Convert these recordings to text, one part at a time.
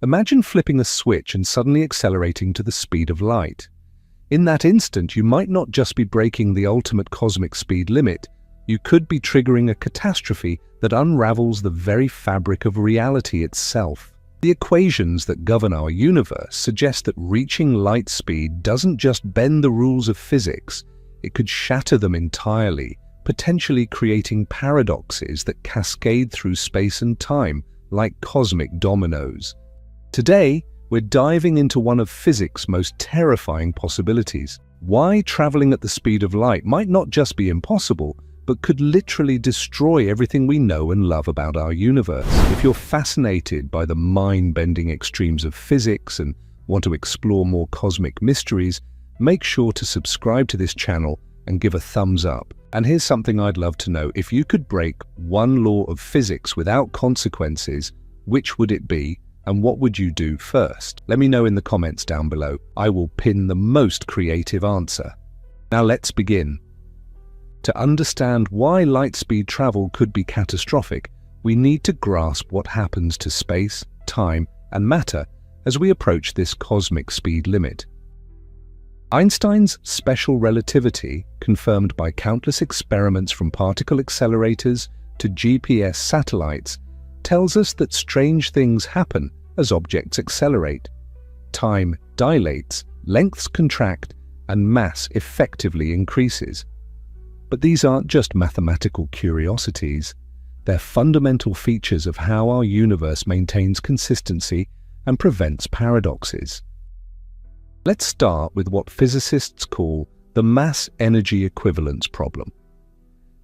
Imagine flipping a switch and suddenly accelerating to the speed of light. In that instant, you might not just be breaking the ultimate cosmic speed limit, you could be triggering a catastrophe that unravels the very fabric of reality itself. The equations that govern our universe suggest that reaching light speed doesn't just bend the rules of physics, it could shatter them entirely, potentially creating paradoxes that cascade through space and time like cosmic dominoes. Today, we're diving into one of physics' most terrifying possibilities. Why traveling at the speed of light might not just be impossible, but could literally destroy everything we know and love about our universe. If you're fascinated by the mind-bending extremes of physics and want to explore more cosmic mysteries, make sure to subscribe to this channel and give a thumbs up. And here's something I'd love to know. If you could break one law of physics without consequences, which would it be? And what would you do first? Let me know in the comments down below. I will pin the most creative answer. Now let's begin. To understand why light speed travel could be catastrophic, we need to grasp what happens to space, time, and matter as we approach this cosmic speed limit. Einstein's special relativity, confirmed by countless experiments from particle accelerators to GPS satellites, tells us that strange things happen as objects accelerate. Time dilates, lengths contract, and mass effectively increases. But these aren't just mathematical curiosities. They're fundamental features of how our universe maintains consistency and prevents paradoxes. Let's start with what physicists call the mass-energy equivalence problem.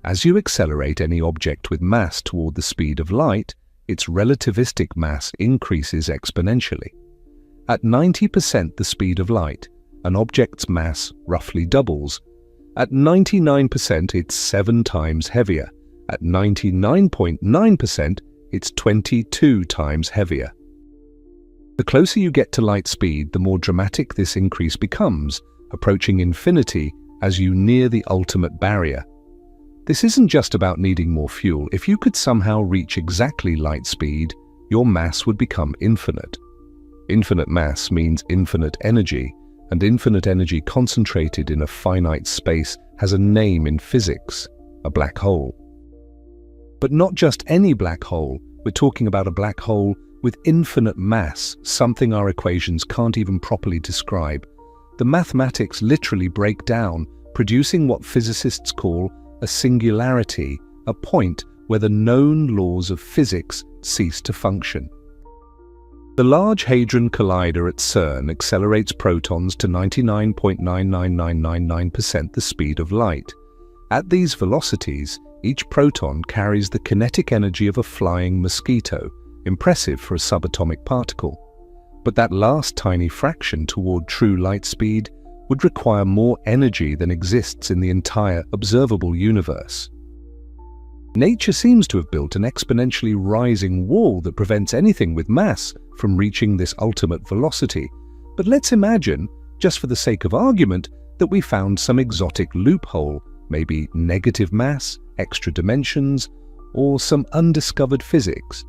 As you accelerate any object with mass toward the speed of light, its relativistic mass increases exponentially. At 90% the speed of light, an object's mass roughly doubles. At 99%, it's 7 times heavier. At 99.9%, it's 22 times heavier. The closer you get to light speed, the more dramatic this increase becomes, approaching infinity as you near the ultimate barrier. This isn't just about needing more fuel. If you could somehow reach exactly light speed, your mass would become infinite. Infinite mass means infinite energy, and infinite energy concentrated in a finite space has a name in physics: a black hole. But not just any black hole, we're talking about a black hole with infinite mass, something our equations can't even properly describe. The mathematics literally break down, producing what physicists call a singularity, a point where the known laws of physics cease to function. The Large Hadron Collider at CERN accelerates protons to 99.99999% the speed of light. At these velocities, each proton carries the kinetic energy of a flying mosquito, impressive for a subatomic particle. But that last tiny fraction toward true light speed would require more energy than exists in the entire observable universe. Nature seems to have built an exponentially rising wall that prevents anything with mass from reaching this ultimate velocity. But let's imagine, just for the sake of argument, that we found some exotic loophole, maybe negative mass, extra dimensions, or some undiscovered physics.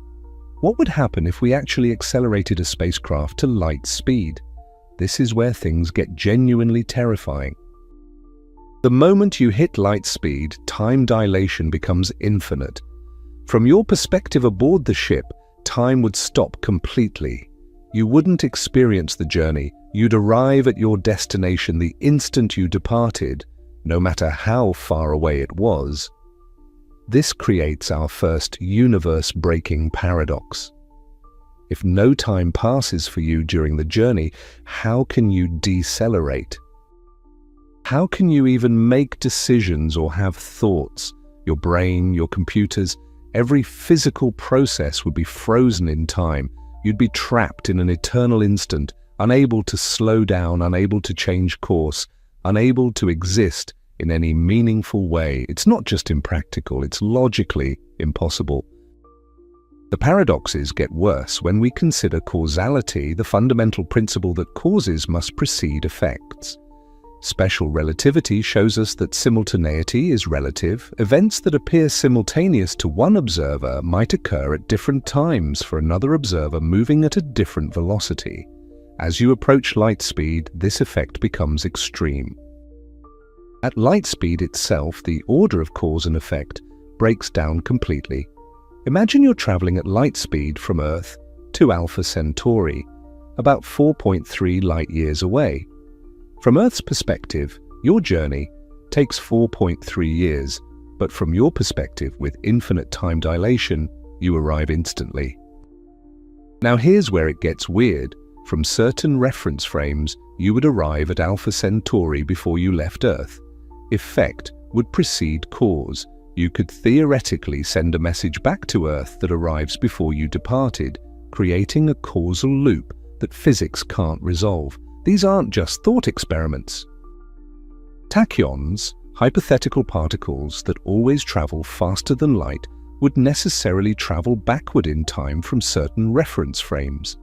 What would happen if we actually accelerated a spacecraft to light speed? This is where things get genuinely terrifying. The moment you hit light speed, time dilation becomes infinite. From your perspective aboard the ship, time would stop completely. You wouldn't experience the journey. You'd arrive at your destination the instant you departed, no matter how far away it was. This creates our first universe-breaking paradox. If no time passes for you during the journey, how can you decelerate? How can you even make decisions or have thoughts? Your brain, your computers, every physical process would be frozen in time. You'd be trapped in an eternal instant, unable to slow down, unable to change course, unable to exist in any meaningful way. It's not just impractical, it's logically impossible. The paradoxes get worse when we consider causality, the fundamental principle that causes must precede effects. Special relativity shows us that simultaneity is relative. Events that appear simultaneous to one observer might occur at different times for another observer moving at a different velocity. As you approach light speed, this effect becomes extreme. At light speed itself, the order of cause and effect breaks down completely. Imagine you're traveling at light speed from Earth to Alpha Centauri, about 4.3 light-years away. From Earth's perspective, your journey takes 4.3 years, but from your perspective, with infinite time dilation, you arrive instantly. Now here's where it gets weird. From certain reference frames, you would arrive at Alpha Centauri before you left Earth. Effect would precede cause. You could theoretically send a message back to Earth that arrives before you departed, creating a causal loop that physics can't resolve. These aren't just thought experiments. Tachyons, hypothetical particles that always travel faster than light, would necessarily travel backward in time from certain reference frames.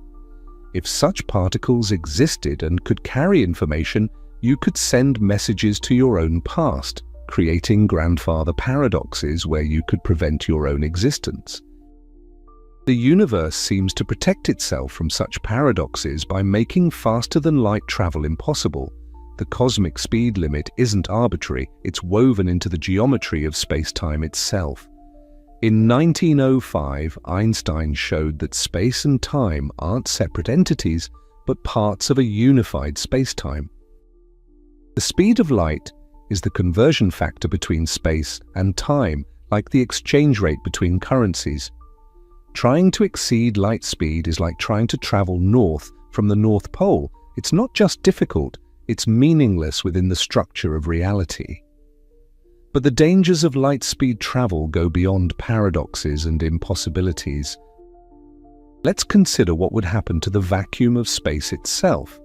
If such particles existed and could carry information, you could send messages to your own past, creating grandfather paradoxes where you could prevent your own existence. The universe seems to protect itself from such paradoxes by making faster-than-light travel impossible. The cosmic speed limit isn't arbitrary, it's woven into the geometry of space-time itself. In 1905, Einstein showed that space and time aren't separate entities, but parts of a unified space-time. The speed of light is the conversion factor between space and time, like the exchange rate between currencies. Trying to exceed light speed is like trying to travel north from the North Pole. It's not just difficult, it's meaningless within the structure of reality. But the dangers of light speed travel go beyond paradoxes and impossibilities. Let's consider what would happen to the vacuum of space itself.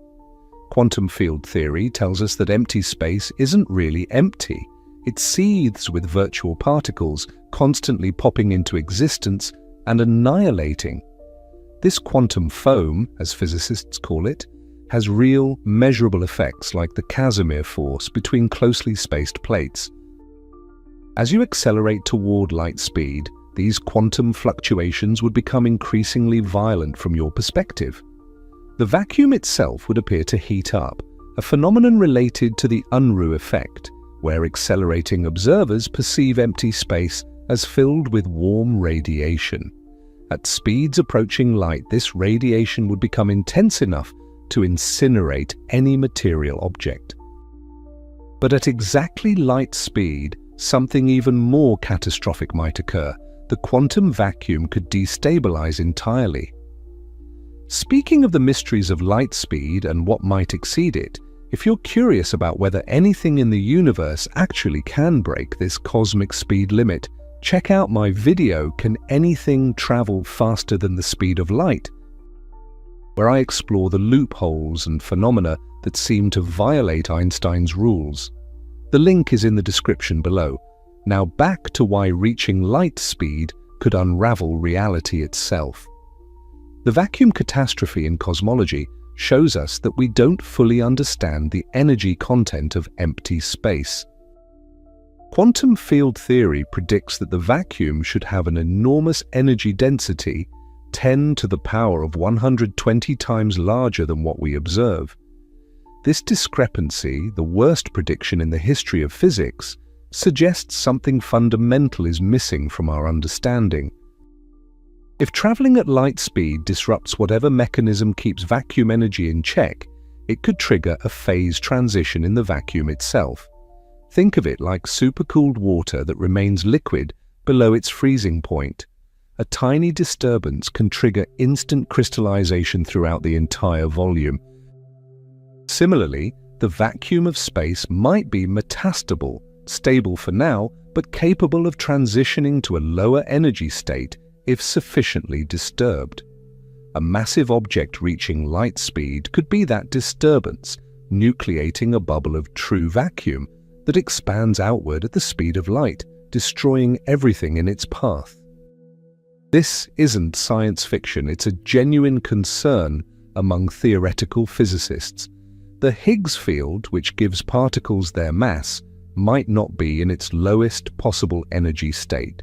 Quantum field theory tells us that empty space isn't really empty. It seethes with virtual particles, constantly popping into existence and annihilating. This quantum foam, as physicists call it, has real, measurable effects like the Casimir force between closely spaced plates. As you accelerate toward light speed, these quantum fluctuations would become increasingly violent from your perspective. The vacuum itself would appear to heat up, a phenomenon related to the unravel effect, where accelerating observers perceive empty space as filled with warm radiation. At speeds approaching light, this radiation would become intense enough to incinerate any material object. But at exactly light speed, something even more catastrophic might occur. The quantum vacuum could destabilize entirely. Speaking of the mysteries of light speed and what might exceed it, if you're curious about whether anything in the universe actually can break this cosmic speed limit, check out my video, Can Anything Travel Faster Than the Speed of Light?, where I explore the loopholes and phenomena that seem to violate Einstein's rules. The link is in the description below. Now back to why reaching light speed could unravel reality itself. The vacuum catastrophe in cosmology shows us that we don't fully understand the energy content of empty space. Quantum field theory predicts that the vacuum should have an enormous energy density, 10 to the power of 120 times larger than what we observe. This discrepancy, the worst prediction in the history of physics, suggests something fundamental is missing from our understanding. If traveling at light speed disrupts whatever mechanism keeps vacuum energy in check, it could trigger a phase transition in the vacuum itself. Think of it like supercooled water that remains liquid below its freezing point. A tiny disturbance can trigger instant crystallization throughout the entire volume. Similarly, the vacuum of space might be metastable, stable for now, but capable of transitioning to a lower energy state if sufficiently disturbed. A massive object reaching light speed could be that disturbance, nucleating a bubble of true vacuum that expands outward at the speed of light, destroying everything in its path. This isn't science fiction, it's a genuine concern among theoretical physicists. The Higgs field, which gives particles their mass, might not be in its lowest possible energy state.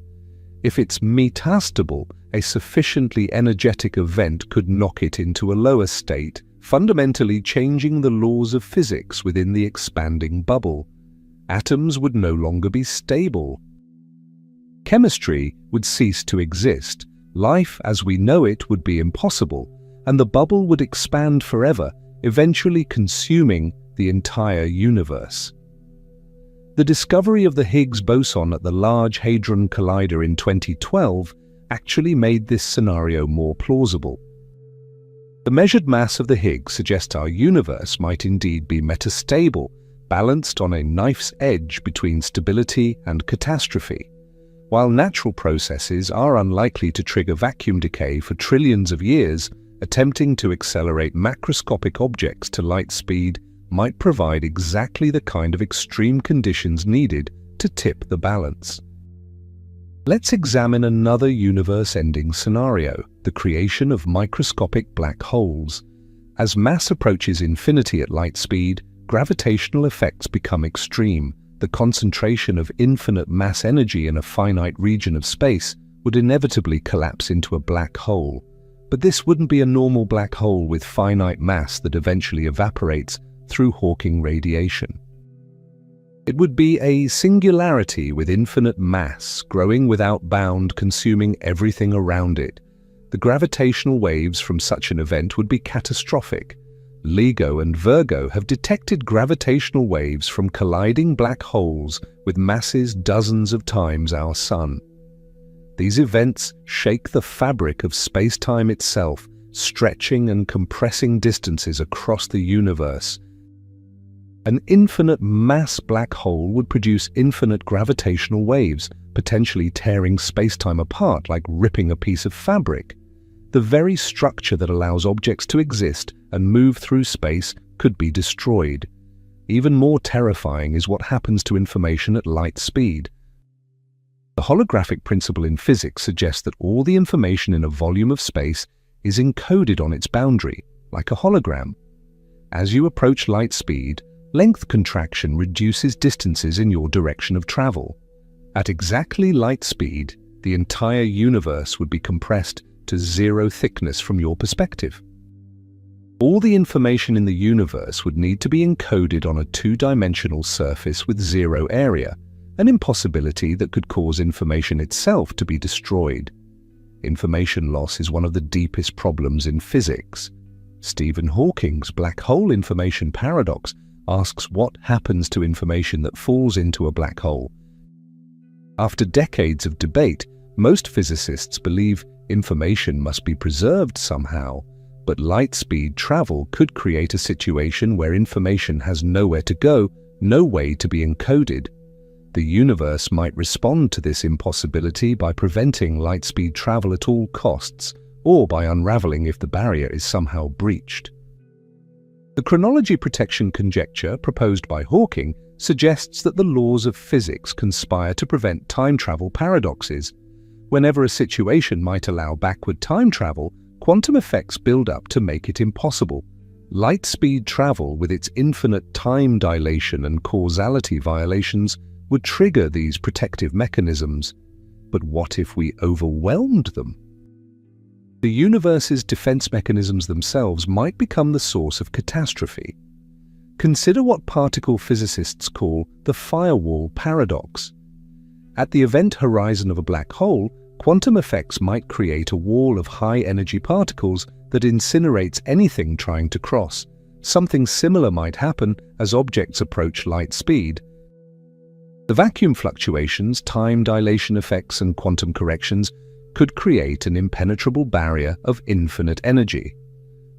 If it's metastable, a sufficiently energetic event could knock it into a lower state, fundamentally changing the laws of physics within the expanding bubble. Atoms would no longer be stable. Chemistry would cease to exist, life as we know it would be impossible, and the bubble would expand forever, eventually consuming the entire universe. The discovery of the Higgs boson at the Large Hadron Collider in 2012 actually made this scenario more plausible. The measured mass of the Higgs suggests our universe might indeed be metastable, balanced on a knife's edge between stability and catastrophe. While natural processes are unlikely to trigger vacuum decay for trillions of years, attempting to accelerate macroscopic objects to light speed might provide exactly the kind of extreme conditions needed to tip the balance. Let's examine another universe-ending scenario, the creation of microscopic black holes. As mass approaches infinity at light speed, gravitational effects become extreme. The concentration of infinite mass energy in a finite region of space would inevitably collapse into a black hole. But this wouldn't be a normal black hole with finite mass that eventually evaporates through Hawking radiation. It would be a singularity with infinite mass, growing without bound, consuming everything around it. The gravitational waves from such an event would be catastrophic. LIGO and Virgo have detected gravitational waves from colliding black holes with masses dozens of times our Sun. These events shake the fabric of space-time itself, stretching and compressing distances across the universe. An infinite mass black hole would produce infinite gravitational waves, potentially tearing space-time apart like ripping a piece of fabric. The very structure that allows objects to exist and move through space could be destroyed. Even more terrifying is what happens to information at light speed. The holographic principle in physics suggests that all the information in a volume of space is encoded on its boundary, like a hologram. As you approach light speed, length contraction reduces distances in your direction of travel. At exactly light speed, the entire universe would be compressed to zero thickness from your perspective. All the information in the universe would need to be encoded on a two-dimensional surface with zero area, an impossibility that could cause information itself to be destroyed. Information loss is one of the deepest problems in physics. Stephen Hawking's black hole information paradox asks what happens to information that falls into a black hole. After decades of debate, most physicists believe information must be preserved somehow, but light-speed travel could create a situation where information has nowhere to go, no way to be encoded. The universe might respond to this impossibility by preventing light-speed travel at all costs, or by unraveling if the barrier is somehow breached. The chronology protection conjecture proposed by Hawking suggests that the laws of physics conspire to prevent time travel paradoxes. Whenever a situation might allow backward time travel, quantum effects build up to make it impossible. Light-speed travel, with its infinite time dilation and causality violations, would trigger these protective mechanisms. But what if we overwhelmed them? The universe's defense mechanisms themselves might become the source of catastrophe. Consider what particle physicists call the firewall paradox. At the event horizon of a black hole, quantum effects might create a wall of high-energy particles that incinerates anything trying to cross. Something similar might happen as objects approach light speed. The vacuum fluctuations, time dilation effects, and quantum corrections could create an impenetrable barrier of infinite energy.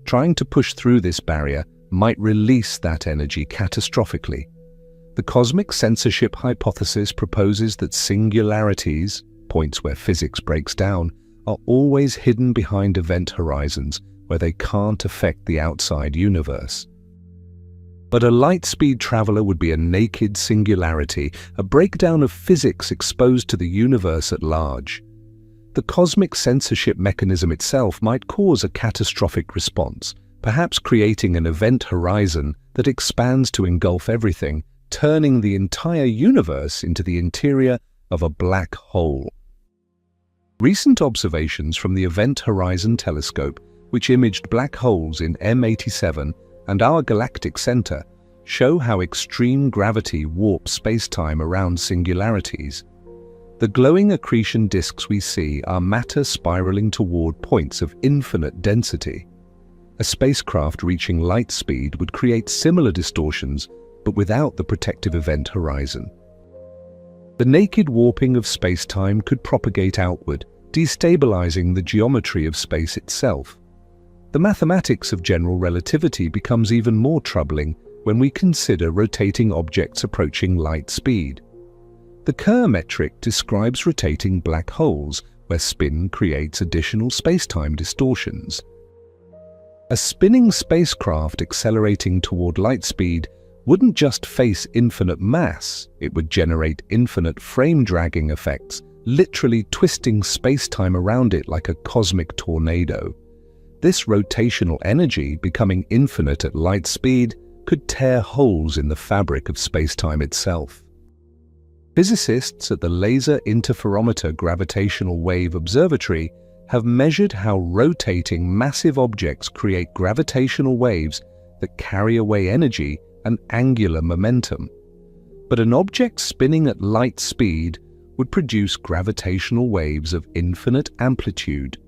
Trying to push through this barrier might release that energy catastrophically. The cosmic censorship hypothesis proposes that singularities, points where physics breaks down, are always hidden behind event horizons where they can't affect the outside universe. But a light-speed traveler would be a naked singularity, a breakdown of physics exposed to the universe at large. The cosmic censorship mechanism itself might cause a catastrophic response, perhaps creating an event horizon that expands to engulf everything, turning the entire universe into the interior of a black hole. Recent observations from the Event Horizon Telescope, which imaged black holes in M87 and our galactic center, show how extreme gravity warps spacetime around singularities. The glowing accretion disks we see are matter spiraling toward points of infinite density. A spacecraft reaching light speed would create similar distortions, but without the protective event horizon. The naked warping of spacetime could propagate outward, destabilizing the geometry of space itself. The mathematics of general relativity becomes even more troubling when we consider rotating objects approaching light speed. The Kerr metric describes rotating black holes, where spin creates additional spacetime distortions. A spinning spacecraft accelerating toward light speed wouldn't just face infinite mass, it would generate infinite frame-dragging effects, literally twisting spacetime around it like a cosmic tornado. This rotational energy, becoming infinite at light speed, could tear holes in the fabric of spacetime itself. Physicists at the Laser Interferometer Gravitational Wave Observatory have measured how rotating massive objects create gravitational waves that carry away energy and angular momentum. But an object spinning at light speed would produce gravitational waves of infinite amplitude.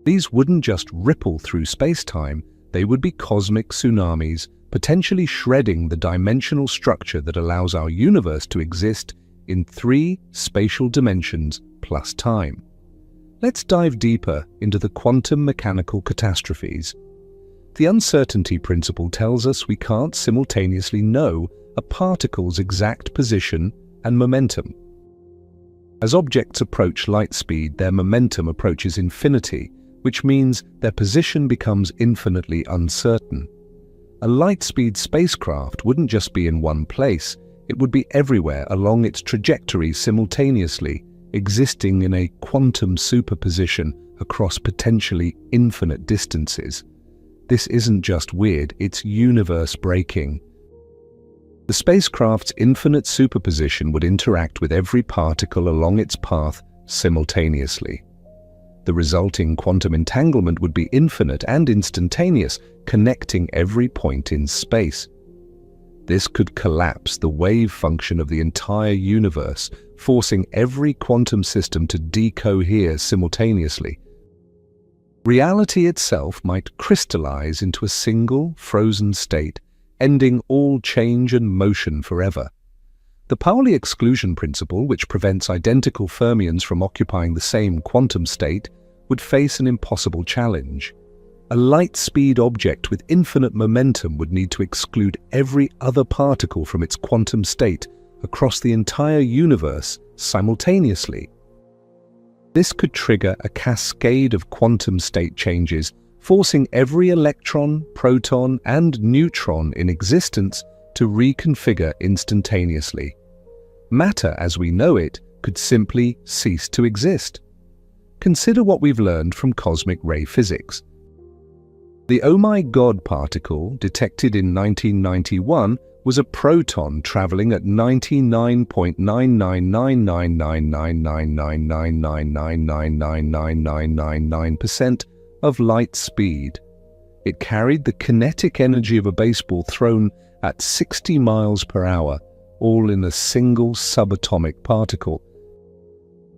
These wouldn't just ripple through spacetime, they would be cosmic tsunamis, potentially shredding the dimensional structure that allows our universe to exist in 3 spatial dimensions plus time. Let's dive deeper into the quantum mechanical catastrophes. The uncertainty principle tells us we can't simultaneously know a particle's exact position and momentum. As objects approach light speed, their momentum approaches infinity, which means their position becomes infinitely uncertain. A light-speed spacecraft wouldn't just be in one place, it would be everywhere along its trajectory simultaneously, existing in a quantum superposition across potentially infinite distances. This isn't just weird, it's universe-breaking. The spacecraft's infinite superposition would interact with every particle along its path simultaneously. The resulting quantum entanglement would be infinite and instantaneous, connecting every point in space. This could collapse the wave function of the entire universe, forcing every quantum system to decohere simultaneously. Reality itself might crystallize into a single, frozen state, ending all change and motion forever. The Pauli exclusion principle, which prevents identical fermions from occupying the same quantum state, would face an impossible challenge. A light-speed object with infinite momentum would need to exclude every other particle from its quantum state across the entire universe simultaneously. This could trigger a cascade of quantum state changes, forcing every electron, proton, and neutron in existence to reconfigure instantaneously. Matter as we know it could simply cease to exist. Consider what we've learned from cosmic ray physics. The oh my god particle, detected in 1991, was a proton traveling at 99.999999999999999% of light speed. It carried the kinetic energy of a baseball thrown at 60 miles per hour, all in a single subatomic particle.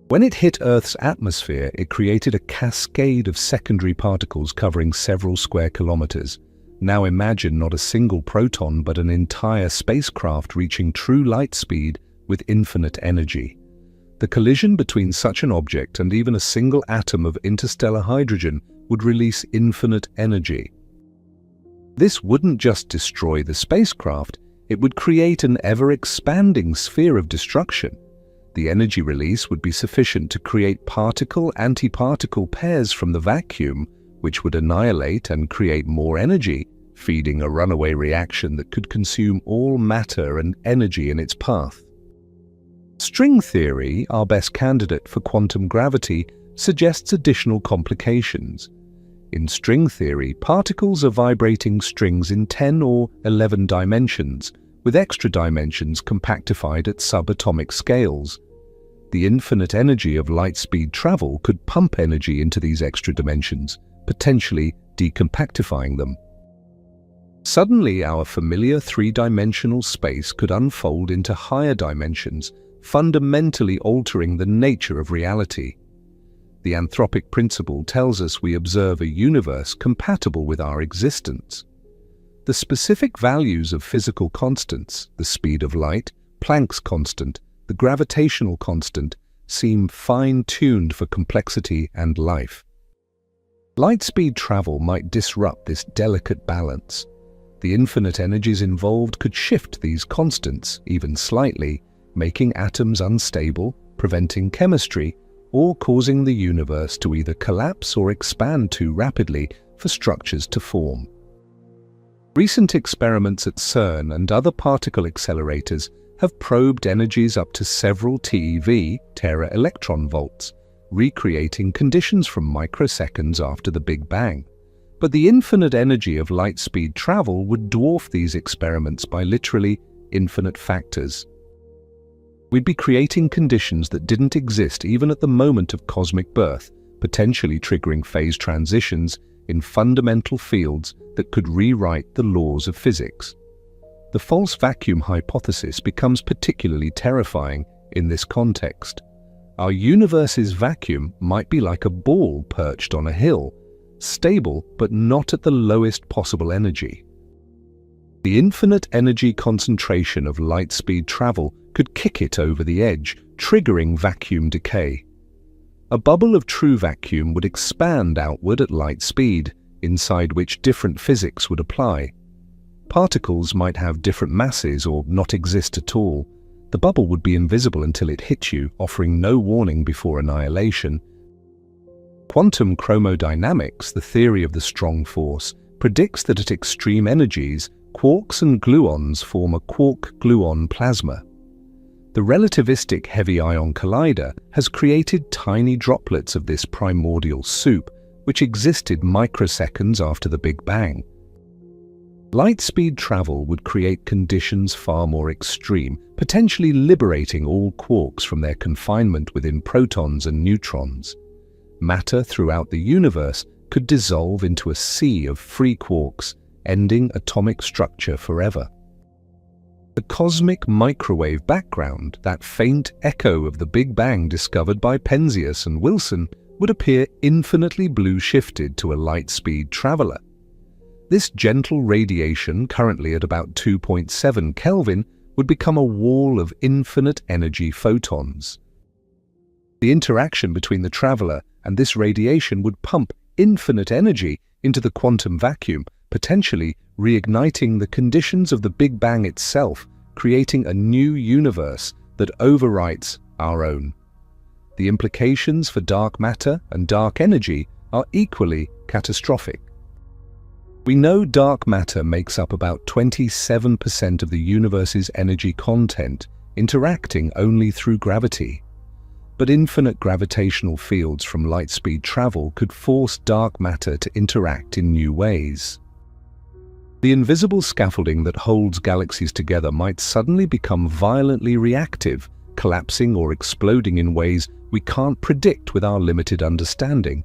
When it hit Earth's atmosphere, it created a cascade of secondary particles covering several square kilometers. Now imagine not a single proton, but an entire spacecraft reaching true light speed with infinite energy. The collision between such an object and even a single atom of interstellar hydrogen would release infinite energy. This wouldn't just destroy the spacecraft, it would create an ever-expanding sphere of destruction. The energy release would be sufficient to create particle-antiparticle pairs from the vacuum, which would annihilate and create more energy, feeding a runaway reaction that could consume all matter and energy in its path. String theory, our best candidate for quantum gravity, suggests additional complications. In string theory, particles are vibrating strings in 10 or 11 dimensions, with extra dimensions compactified at subatomic scales. The infinite energy of light-speed travel could pump energy into these extra dimensions, potentially decompactifying them. Suddenly, our familiar three-dimensional space could unfold into higher dimensions, fundamentally altering the nature of reality. The anthropic principle tells us we observe a universe compatible with our existence. The specific values of physical constants, the speed of light, Planck's constant, the gravitational constant, seem fine-tuned for complexity and life. Light-speed travel might disrupt this delicate balance. The infinite energies involved could shift these constants, even slightly, making atoms unstable, preventing chemistry, or causing the universe to either collapse or expand too rapidly for structures to form. Recent experiments at CERN and other particle accelerators have probed energies up to several TeV, tera-electron volts, recreating conditions from microseconds after the Big Bang. But the infinite energy of light-speed travel would dwarf these experiments by literally infinite factors. We'd be creating conditions that didn't exist even at the moment of cosmic birth, potentially triggering phase transitions in fundamental fields that could rewrite the laws of physics. The false vacuum hypothesis becomes particularly terrifying in this context. Our universe's vacuum might be like a ball perched on a hill, stable but not at the lowest possible energy. The infinite energy concentration of light-speed travel could kick it over the edge, triggering vacuum decay. A bubble of true vacuum would expand outward at light speed, inside which different physics would apply. Particles might have different masses or not exist at all. The bubble would be invisible until it hit you, offering no warning before annihilation. Quantum chromodynamics, the theory of the strong force, predicts that at extreme energies, quarks and gluons form a quark-gluon plasma. The relativistic heavy ion collider has created tiny droplets of this primordial soup, which existed microseconds after the Big Bang. Light-speed travel would create conditions far more extreme, potentially liberating all quarks from their confinement within protons and neutrons. Matter throughout the universe could dissolve into a sea of free quarks, ending atomic structure forever. The cosmic microwave background, that faint echo of the Big Bang discovered by Penzias and Wilson, would appear infinitely blue-shifted to a light-speed traveler. This gentle radiation, currently at about 2.7 Kelvin, would become a wall of infinite energy photons. The interaction between the traveler and this radiation would pump infinite energy into the quantum vacuum, potentially reigniting the conditions of the Big Bang itself, creating a new universe that overwrites our own. The implications for dark matter and dark energy are equally catastrophic. We know dark matter makes up about 27% of the universe's energy content, interacting only through gravity. But infinite gravitational fields from light-speed travel could force dark matter to interact in new ways. The invisible scaffolding that holds galaxies together might suddenly become violently reactive, collapsing or exploding in ways we can't predict with our limited understanding.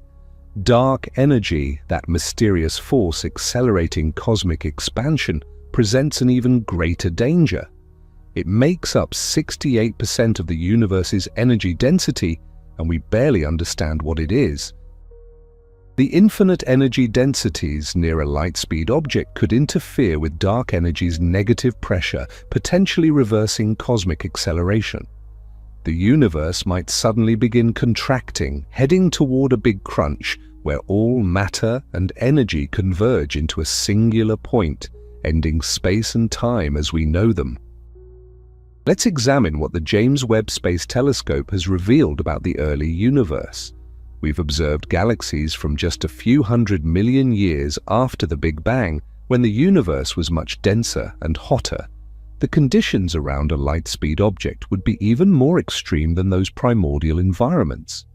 Dark energy, that mysterious force accelerating cosmic expansion, presents an even greater danger. It makes up 68% of the universe's energy density, and we barely understand what it is. The infinite energy densities near a light-speed object could interfere with dark energy's negative pressure, potentially reversing cosmic acceleration. The universe might suddenly begin contracting, heading toward a big crunch where all matter and energy converge into a singular point, ending space and time as we know them. Let's examine what the James Webb Space Telescope has revealed about the early universe. We've observed galaxies from just a few 100 million years after the Big Bang, when the universe was much denser and hotter. The conditions around a light-speed object would be even more extreme than those primordial environments.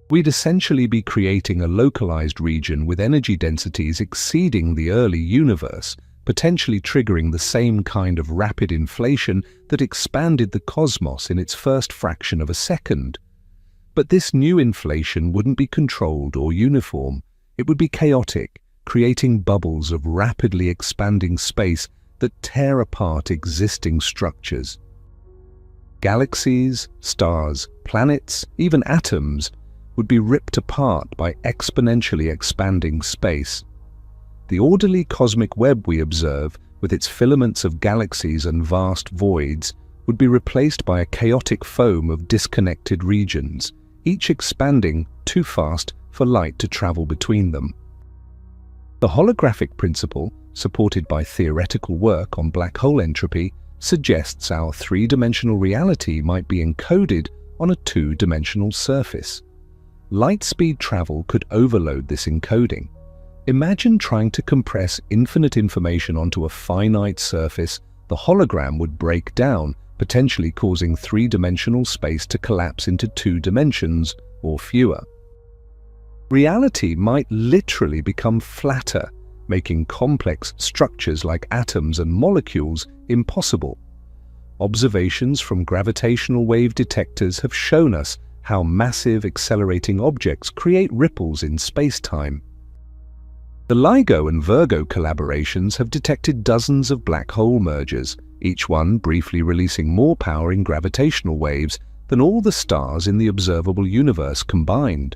We'd essentially be creating a localized region with energy densities exceeding the early universe, potentially triggering the same kind of rapid inflation that expanded the cosmos in its first fraction of a second. But this new inflation wouldn't be controlled or uniform. It would be chaotic, creating bubbles of rapidly expanding space that tear apart existing structures. Galaxies, stars, planets, even atoms would be ripped apart by exponentially expanding space. The orderly cosmic web we observe, with its filaments of galaxies and vast voids, would be replaced by a chaotic foam of disconnected regions, each expanding too fast for light to travel between them. The holographic principle, supported by theoretical work on black hole entropy, suggests our three-dimensional reality might be encoded on a two-dimensional surface. Light-speed travel could overload this encoding. Imagine trying to compress infinite information onto a finite surface. The hologram would break down, potentially causing three-dimensional space to collapse into two dimensions or fewer. Reality might literally become flatter, making complex structures like atoms and molecules impossible. Observations from gravitational wave detectors have shown us how massive accelerating objects create ripples in space-time. The LIGO and Virgo collaborations have detected dozens of black hole mergers, each one briefly releasing more power in gravitational waves than all the stars in the observable universe combined.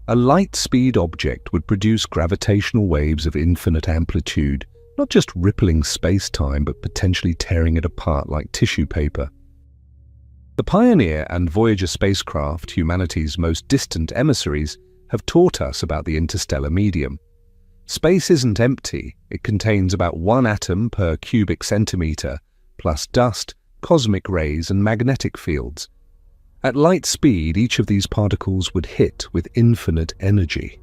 A light-speed object would produce gravitational waves of infinite amplitude, not just rippling space-time but potentially tearing it apart like tissue paper. The Pioneer and Voyager spacecraft, humanity's most distant emissaries, have taught us about the interstellar medium. Space isn't empty. It contains about one atom per cubic centimeter, plus dust, cosmic rays, and magnetic fields. At light speed, each of these particles would hit with infinite energy.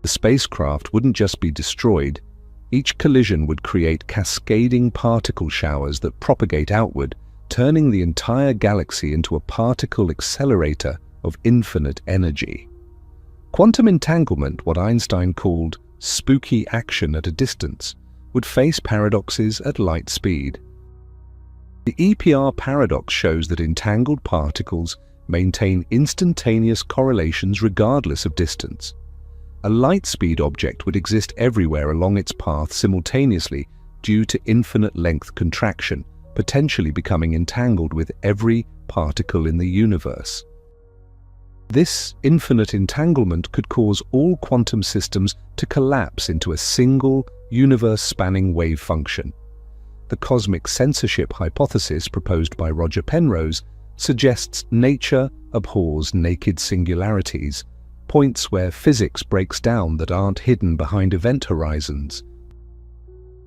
The spacecraft wouldn't just be destroyed. Each collision would create cascading particle showers that propagate outward, turning the entire galaxy into a particle accelerator of infinite energy. Quantum entanglement, what Einstein called spooky action at a distance, would face paradoxes at light speed. The EPR paradox shows that entangled particles maintain instantaneous correlations regardless of distance. A light-speed object would exist everywhere along its path simultaneously due to infinite length contraction, potentially becoming entangled with every particle in the universe. This infinite entanglement could cause all quantum systems to collapse into a single, universe-spanning wave function. The cosmic censorship hypothesis proposed by Roger Penrose suggests nature abhors naked singularities, points where physics breaks down that aren't hidden behind event horizons.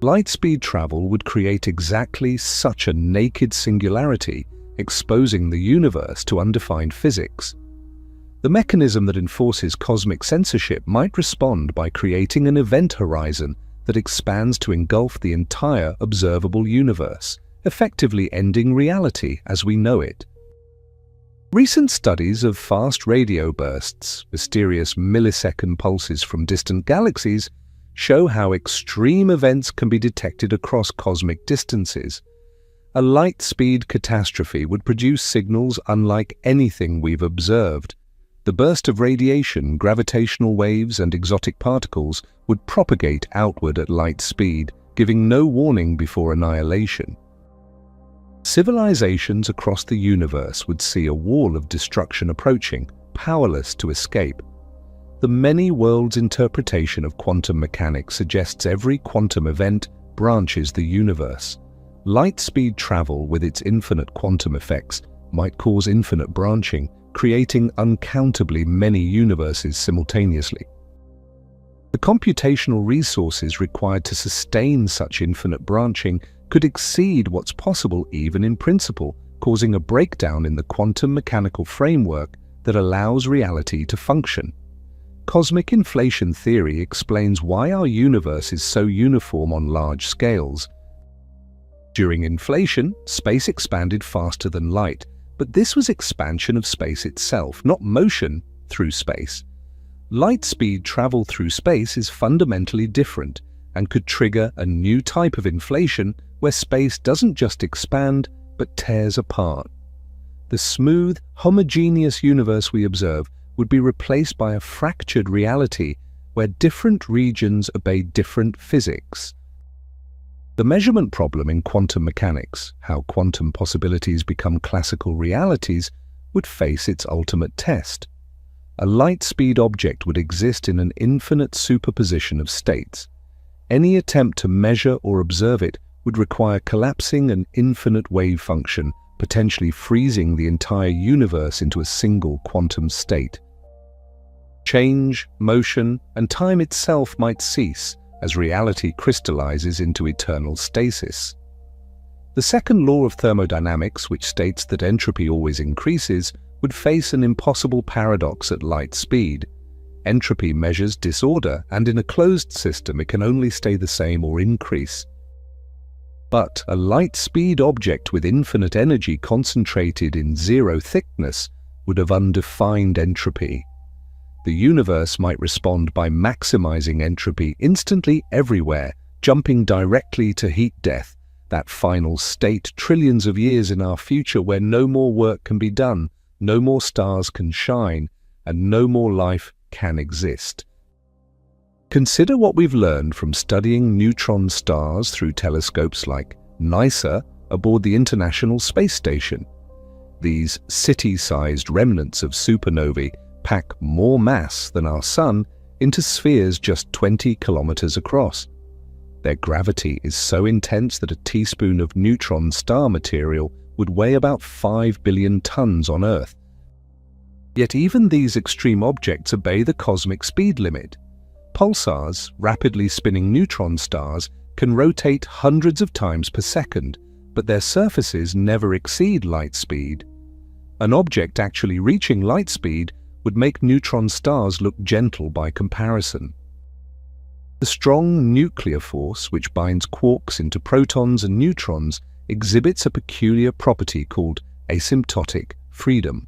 Light-speed travel would create exactly such a naked singularity, exposing the universe to undefined physics. The mechanism that enforces cosmic censorship might respond by creating an event horizon that expands to engulf the entire observable universe, effectively ending reality as we know it. Recent studies of fast radio bursts, mysterious millisecond pulses from distant galaxies, show how extreme events can be detected across cosmic distances. A light-speed catastrophe would produce signals unlike anything we've observed. The burst of radiation, gravitational waves, and exotic particles would propagate outward at light speed, giving no warning before annihilation. Civilizations across the universe would see a wall of destruction approaching, powerless to escape. The many worlds interpretation of quantum mechanics suggests every quantum event branches the universe. Light-speed travel with its infinite quantum effects might cause infinite branching, creating uncountably many universes simultaneously. The computational resources required to sustain such infinite branching could exceed what's possible even in principle, causing a breakdown in the quantum mechanical framework that allows reality to function. Cosmic inflation theory explains why our universe is so uniform on large scales. During inflation, space expanded faster than light, but this was expansion of space itself, not motion, through space. Light speed travel through space is fundamentally different and could trigger a new type of inflation where space doesn't just expand but tears apart. The smooth, homogeneous universe we observe would be replaced by a fractured reality where different regions obey different physics. The measurement problem in quantum mechanics, how quantum possibilities become classical realities, would face its ultimate test. A light-speed object would exist in an infinite superposition of states. Any attempt to measure or observe it would require collapsing an infinite wave function, potentially freezing the entire universe into a single quantum state. Change, motion, and time itself might cease as reality crystallizes into eternal stasis. The second law of thermodynamics, which states that entropy always increases, would face an impossible paradox at light speed. Entropy measures disorder, and in a closed system it can only stay the same or increase. But a light-speed object with infinite energy concentrated in zero thickness would have undefined entropy. The universe might respond by maximizing entropy instantly everywhere, jumping directly to heat death, that final state trillions of years in our future where no more work can be done, no more stars can shine, and no more life can exist. Consider what we've learned from studying neutron stars through telescopes like NICER aboard the International Space Station. These city-sized remnants of supernovae pack more mass than our Sun into spheres just 20 kilometers across. Their gravity is so intense that a teaspoon of neutron star material would weigh about 5 billion tons on Earth. Yet even these extreme objects obey the cosmic speed limit. Pulsars, rapidly spinning neutron stars, can rotate hundreds of times per second, but their surfaces never exceed light speed. An object actually reaching light speed would make neutron stars look gentle by comparison. The strong nuclear force, which binds quarks into protons and neutrons, exhibits a peculiar property called asymptotic freedom.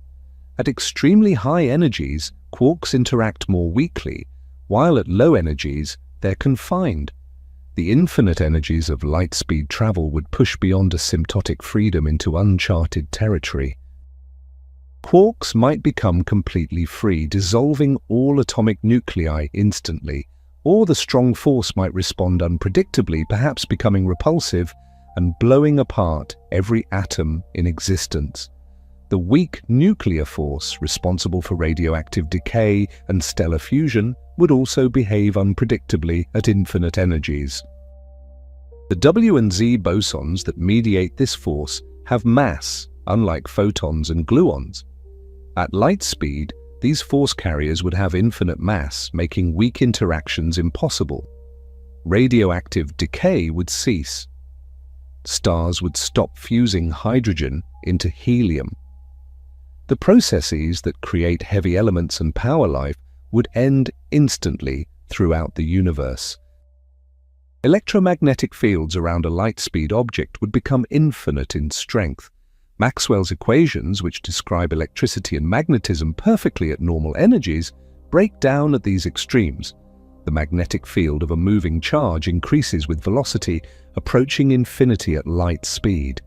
At extremely high energies, quarks interact more weakly, while at low energies, they're confined. The infinite energies of light-speed travel would push beyond asymptotic freedom into uncharted territory. Quarks might become completely free, dissolving all atomic nuclei instantly, or the strong force might respond unpredictably, perhaps becoming repulsive and blowing apart every atom in existence. The weak nuclear force, responsible for radioactive decay and stellar fusion, would also behave unpredictably at infinite energies. The W and Z bosons that mediate this force have mass, unlike photons and gluons. At light speed, these force carriers would have infinite mass, making weak interactions impossible. Radioactive decay would cease. Stars would stop fusing hydrogen into helium. The processes that create heavy elements and power life would end instantly throughout the universe. Electromagnetic fields around a light-speed object would become infinite in strength. Maxwell's equations, which describe electricity and magnetism perfectly at normal energies, break down at these extremes. The magnetic field of a moving charge increases with velocity, approaching infinity at light speed.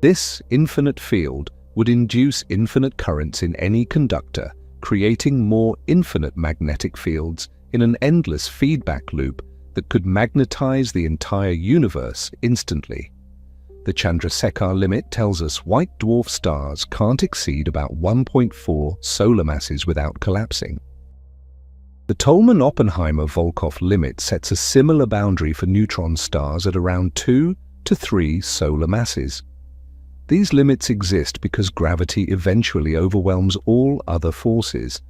This infinite field would induce infinite currents in any conductor, creating more infinite magnetic fields in an endless feedback loop that could magnetize the entire universe instantly. The Chandrasekhar limit tells us white dwarf stars can't exceed about 1.4 solar masses without collapsing. The Tolman-Oppenheimer-Volkoff limit sets a similar boundary for neutron stars at around 2 to 3 solar masses. These limits exist because gravity eventually overwhelms all other forces.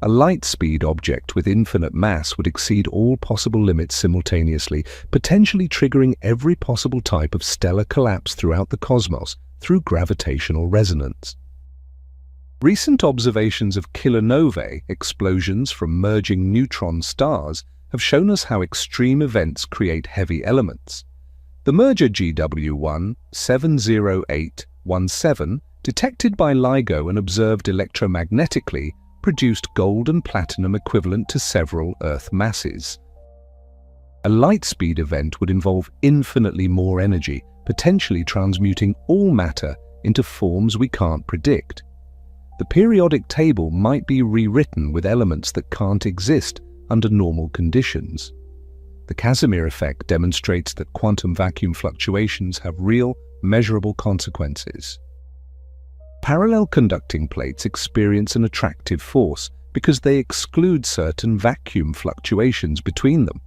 A light-speed object with infinite mass would exceed all possible limits simultaneously, potentially triggering every possible type of stellar collapse throughout the cosmos through gravitational resonance. Recent observations of kilonovae, explosions from merging neutron stars, have shown us how extreme events create heavy elements. The merger GW1 70817 detected by LIGO and observed electromagnetically, produced gold and platinum equivalent to several Earth masses. A light-speed event would involve infinitely more energy, potentially transmuting all matter into forms we can't predict. The periodic table might be rewritten with elements that can't exist under normal conditions. The Casimir effect demonstrates that quantum vacuum fluctuations have real, measurable consequences. Parallel conducting plates experience an attractive force because they exclude certain vacuum fluctuations between them.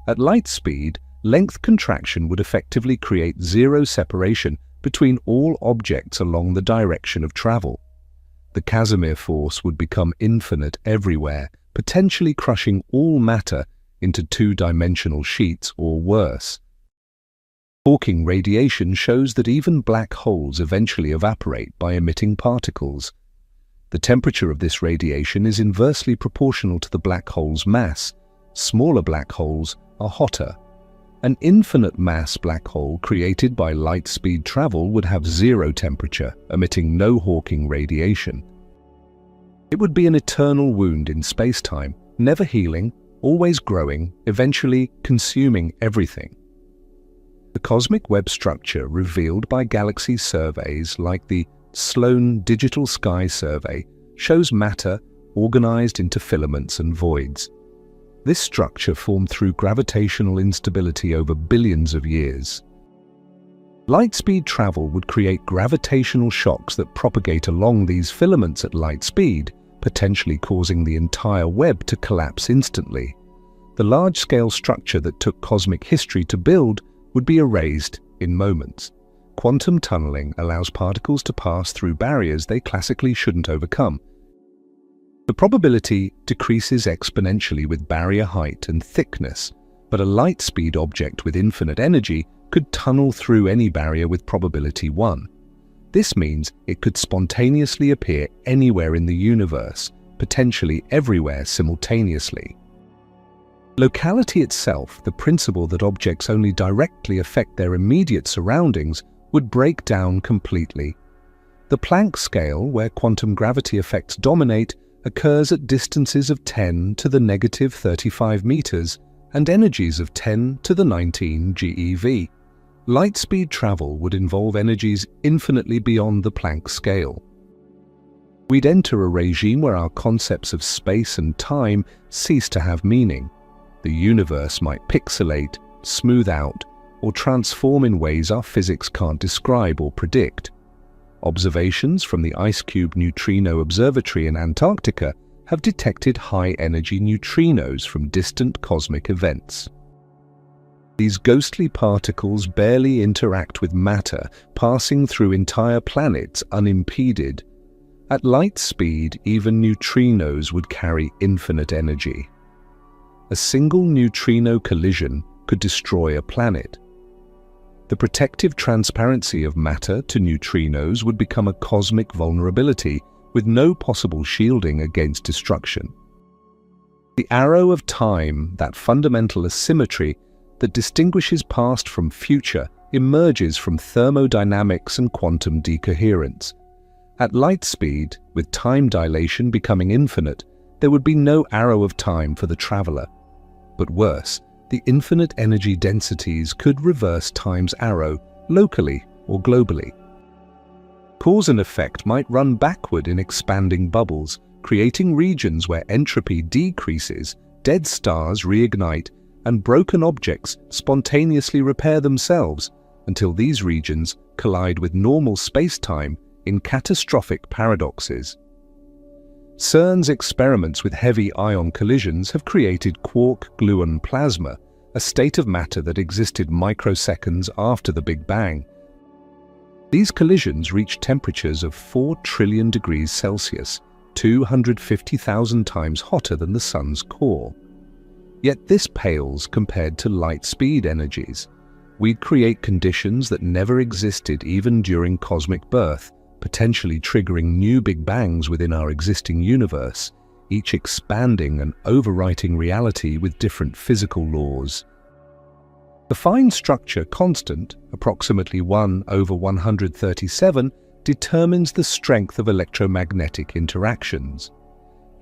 At light speed, length contraction would effectively create zero separation between all objects along the direction of travel. The Casimir force would become infinite everywhere, potentially crushing all matter into two-dimensional sheets or worse. Hawking radiation shows that even black holes eventually evaporate by emitting particles. The temperature of this radiation is inversely proportional to the black hole's mass. Smaller black holes are hotter. An infinite mass black hole created by light-speed travel would have zero temperature, emitting no Hawking radiation. It would be an eternal wound in space-time, never healing, always growing, eventually consuming everything. The cosmic web structure revealed by galaxy surveys like the Sloan Digital Sky Survey shows matter organized into filaments and voids. This structure formed through gravitational instability over billions of years. Light-speed travel would create gravitational shocks that propagate along these filaments at light speed, potentially causing the entire web to collapse instantly. The large-scale structure that took cosmic history to build would be erased in moments. Quantum tunneling allows particles to pass through barriers they classically shouldn't overcome. The probability decreases exponentially with barrier height and thickness, but a light-speed object with infinite energy could tunnel through any barrier with probability 1. This means it could spontaneously appear anywhere in the universe, potentially everywhere simultaneously. Locality itself, the principle that objects only directly affect their immediate surroundings, would break down completely. The Planck scale, where quantum gravity effects dominate, occurs at distances of 10 to the negative 35 meters and energies of 10 to the 19 GeV. Light-speed travel would involve energies infinitely beyond the Planck scale. We'd enter a regime where our concepts of space and time cease to have meaning. The universe might pixelate, smooth out, or transform in ways our physics can't describe or predict. Observations from the IceCube Neutrino Observatory in Antarctica have detected high-energy neutrinos from distant cosmic events. These ghostly particles barely interact with matter, passing through entire planets unimpeded. At light speed, even neutrinos would carry infinite energy. A single neutrino collision could destroy a planet. The protective transparency of matter to neutrinos would become a cosmic vulnerability with no possible shielding against destruction. The arrow of time, that fundamental asymmetry that distinguishes past from future, emerges from thermodynamics and quantum decoherence. At light speed, with time dilation becoming infinite, there would be no arrow of time for the traveler. But worse, the infinite energy densities could reverse time's arrow locally or globally. Cause and effect might run backward in expanding bubbles, creating regions where entropy decreases, dead stars reignite, and broken objects spontaneously repair themselves until these regions collide with normal space-time in catastrophic paradoxes. CERN's experiments with heavy ion collisions have created quark-gluon plasma, a state of matter that existed microseconds after the Big Bang. These collisions reach temperatures of 4 trillion degrees Celsius, 250,000 times hotter than the Sun's core. Yet this pales compared to light-speed energies. We'd create conditions that never existed even during cosmic birth, potentially triggering new Big Bangs within our existing universe, each expanding and overwriting reality with different physical laws. The fine structure constant, approximately 1/137, determines the strength of electromagnetic interactions.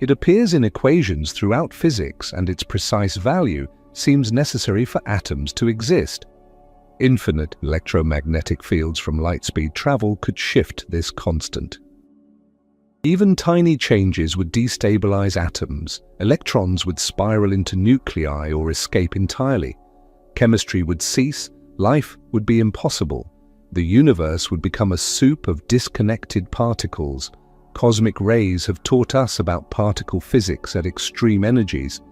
It appears in equations throughout physics, and its precise value seems necessary for atoms to exist. Infinite electromagnetic fields from light-speed travel could shift this constant. Even tiny changes would destabilize atoms. Electrons would spiral into nuclei or escape entirely. Chemistry would cease, life would be impossible. The universe would become a soup of disconnected particles. Cosmic rays have taught us about particle physics at extreme energies.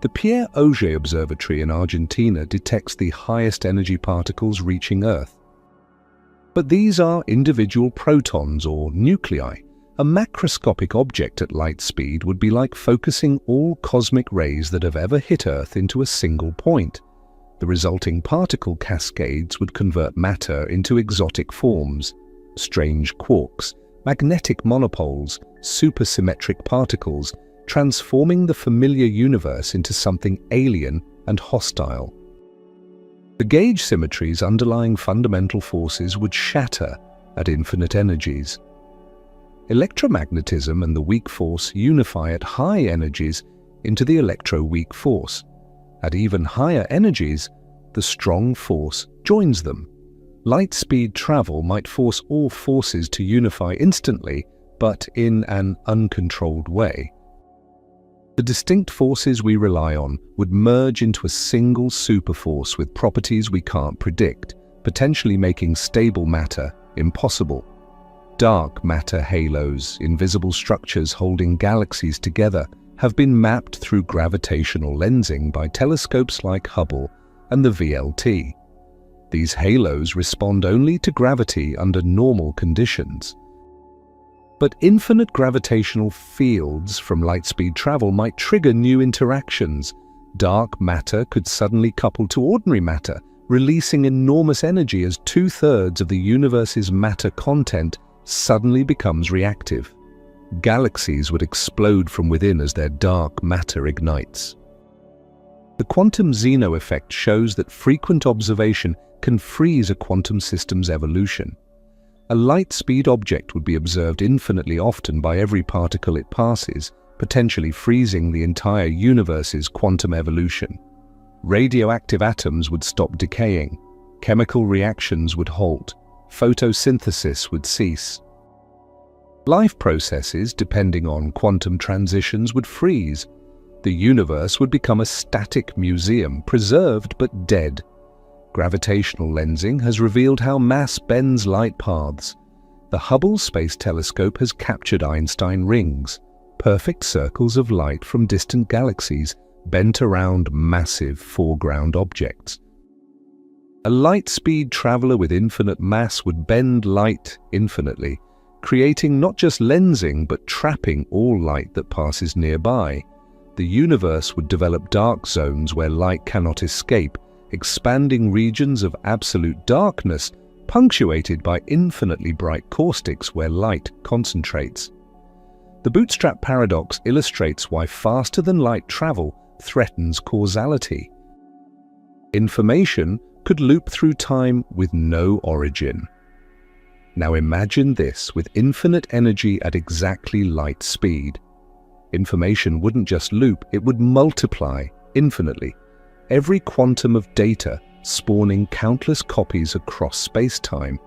The Pierre Auger Observatory in Argentina detects the highest energy particles reaching Earth. But these are individual protons or nuclei. A macroscopic object at light speed would be like focusing all cosmic rays that have ever hit Earth into a single point. The resulting particle cascades would convert matter into exotic forms, strange quarks, magnetic monopoles, supersymmetric particles, transforming the familiar universe into something alien and hostile. The gauge symmetries underlying fundamental forces would shatter at infinite energies. Electromagnetism and the weak force unify at high energies into the electro-weak force. At even higher energies, the strong force joins them. Light-speed travel might force all forces to unify instantly, but in an uncontrolled way. The distinct forces we rely on would merge into a single superforce with properties we can't predict, potentially making stable matter impossible. Dark matter halos, invisible structures holding galaxies together, have been mapped through gravitational lensing by telescopes like Hubble and the VLT. These halos respond only to gravity under normal conditions. But infinite gravitational fields from light-speed travel might trigger new interactions. Dark matter could suddenly couple to ordinary matter, releasing enormous energy as 2/3 of the universe's matter content suddenly becomes reactive. Galaxies would explode from within as their dark matter ignites. The quantum Zeno effect shows that frequent observation can freeze a quantum system's evolution. A light-speed object would be observed infinitely often by every particle it passes, potentially freezing the entire universe's quantum evolution. Radioactive atoms would stop decaying, chemical reactions would halt, photosynthesis would cease. Life processes, depending on quantum transitions, would freeze. The universe would become a static museum, preserved but dead. Gravitational lensing has revealed how mass bends light paths. The Hubble Space Telescope has captured Einstein rings, perfect circles of light from distant galaxies bent around massive foreground objects. A light-speed traveler with infinite mass would bend light infinitely, creating not just lensing but trapping all light that passes nearby. The universe would develop dark zones where light cannot escape, expanding regions of absolute darkness punctuated by infinitely bright caustics where light concentrates. The bootstrap paradox illustrates why faster-than-light travel threatens causality. Information could loop through time with no origin. Now imagine this with infinite energy at exactly light speed. Information wouldn't just loop, it would multiply infinitely. Every quantum of data spawning countless copies across space-time.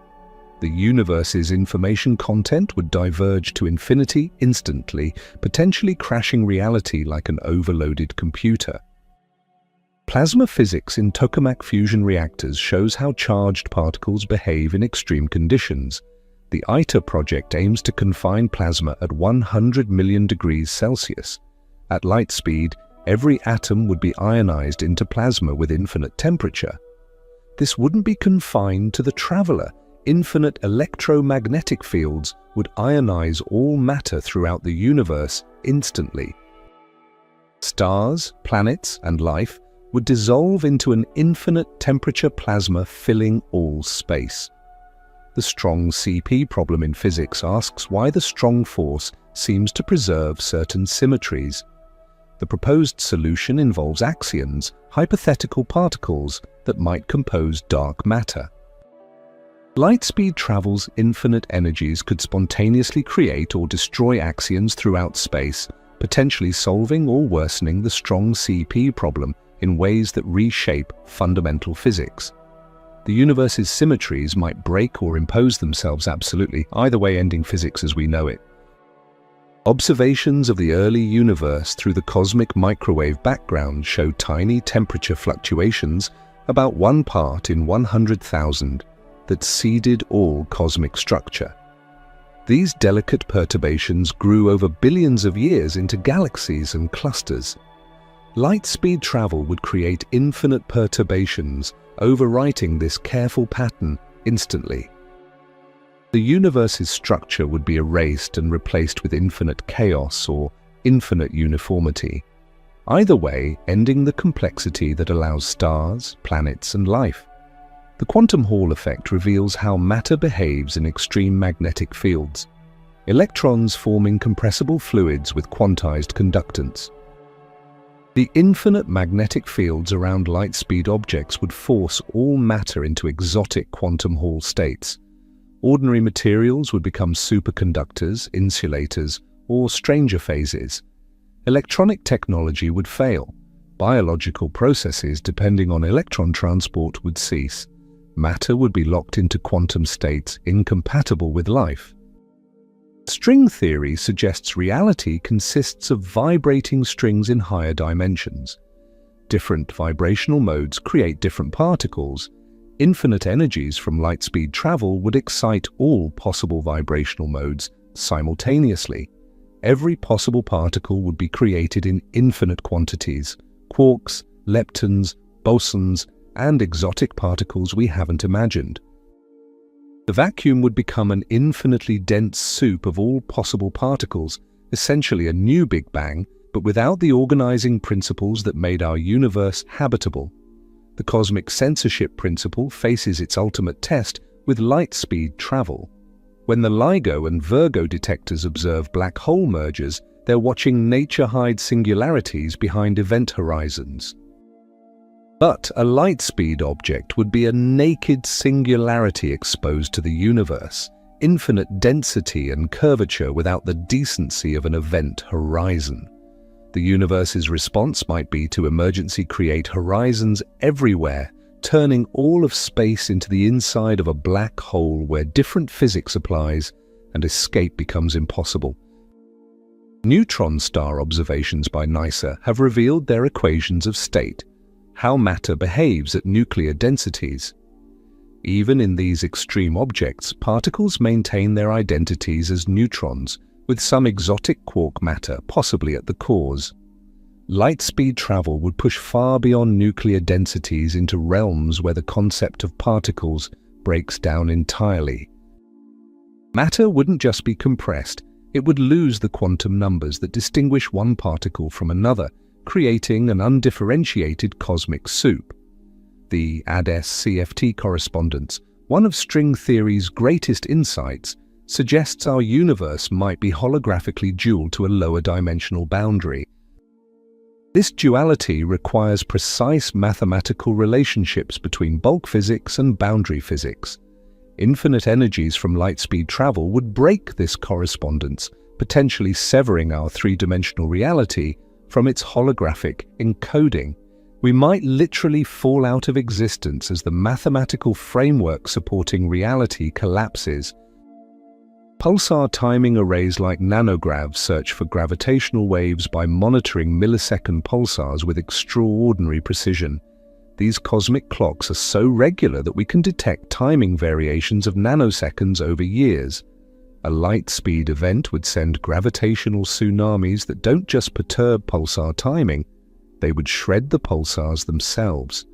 The universe's information content would diverge to infinity instantly, potentially crashing reality like an overloaded computer. Plasma physics in tokamak fusion reactors shows how charged particles behave in extreme conditions. The ITER project aims to confine plasma at 100 million degrees Celsius. At light speed, every atom would be ionized into plasma with infinite temperature. This wouldn't be confined to the traveler. Infinite electromagnetic fields would ionize all matter throughout the universe instantly. Stars, planets, and life would dissolve into an infinite temperature plasma filling all space. The strong CP problem in physics asks why the strong force seems to preserve certain symmetries. The proposed solution involves axions, hypothetical particles that might compose dark matter. Light-speed travel's infinite energies could spontaneously create or destroy axions throughout space, potentially solving or worsening the strong CP problem in ways that reshape fundamental physics. The universe's symmetries might break or impose themselves absolutely, either way ending physics as we know it. Observations of the early universe through the cosmic microwave background show tiny temperature fluctuations, about 1 part in 100,000, that seeded all cosmic structure. These delicate perturbations grew over billions of years into galaxies and clusters. Light-speed travel would create infinite perturbations, overwriting this careful pattern instantly. The universe's structure would be erased and replaced with infinite chaos or infinite uniformity, either way ending the complexity that allows stars, planets, and life. The quantum Hall effect reveals how matter behaves in extreme magnetic fields, electrons forming compressible fluids with quantized conductance. The infinite magnetic fields around light-speed objects would force all matter into exotic quantum Hall states. Ordinary materials would become superconductors, insulators, or stranger phases. Electronic technology would fail. Biological processes depending on electron transport would cease. Matter would be locked into quantum states incompatible with life. String theory suggests reality consists of vibrating strings in higher dimensions. Different vibrational modes create different particles. Infinite energies from light-speed travel would excite all possible vibrational modes simultaneously. Every possible particle would be created in infinite quantities: quarks, leptons, bosons, and exotic particles we haven't imagined. The vacuum would become an infinitely dense soup of all possible particles, essentially a new Big Bang, but without the organizing principles that made our universe habitable. The cosmic censorship principle faces its ultimate test with light-speed travel. When the LIGO and Virgo detectors observe black hole mergers, they're watching nature hide singularities behind event horizons. But a light-speed object would be a naked singularity exposed to the universe, infinite density and curvature without the decency of an event horizon. The universe's response might be to emergency create horizons everywhere, turning all of space into the inside of a black hole where different physics applies and escape becomes impossible. Neutron star observations by NASA have revealed their equations of state, how matter behaves at nuclear densities. Even in these extreme objects, particles maintain their identities as neutrons, with some exotic quark matter possibly at the cores. Light-speed travel would push far beyond nuclear densities into realms where the concept of particles breaks down entirely. Matter wouldn't just be compressed, it would lose the quantum numbers that distinguish one particle from another, creating an undifferentiated cosmic soup. The ADS-CFT correspondence, one of string theory's greatest insights, suggests our universe might be holographically dual to a lower dimensional boundary. This duality requires precise mathematical relationships between bulk physics and boundary physics. Infinite energies from light-speed travel would break this correspondence, potentially severing our three-dimensional reality from its holographic encoding. We might literally fall out of existence as the mathematical framework supporting reality collapses. Pulsar timing arrays like nanogravs search for gravitational waves by monitoring millisecond pulsars with extraordinary precision. These cosmic clocks are so regular that we can detect timing variations of nanoseconds over years. A light-speed event would send gravitational tsunamis that don't just perturb pulsar timing, they would shred the pulsars themselves.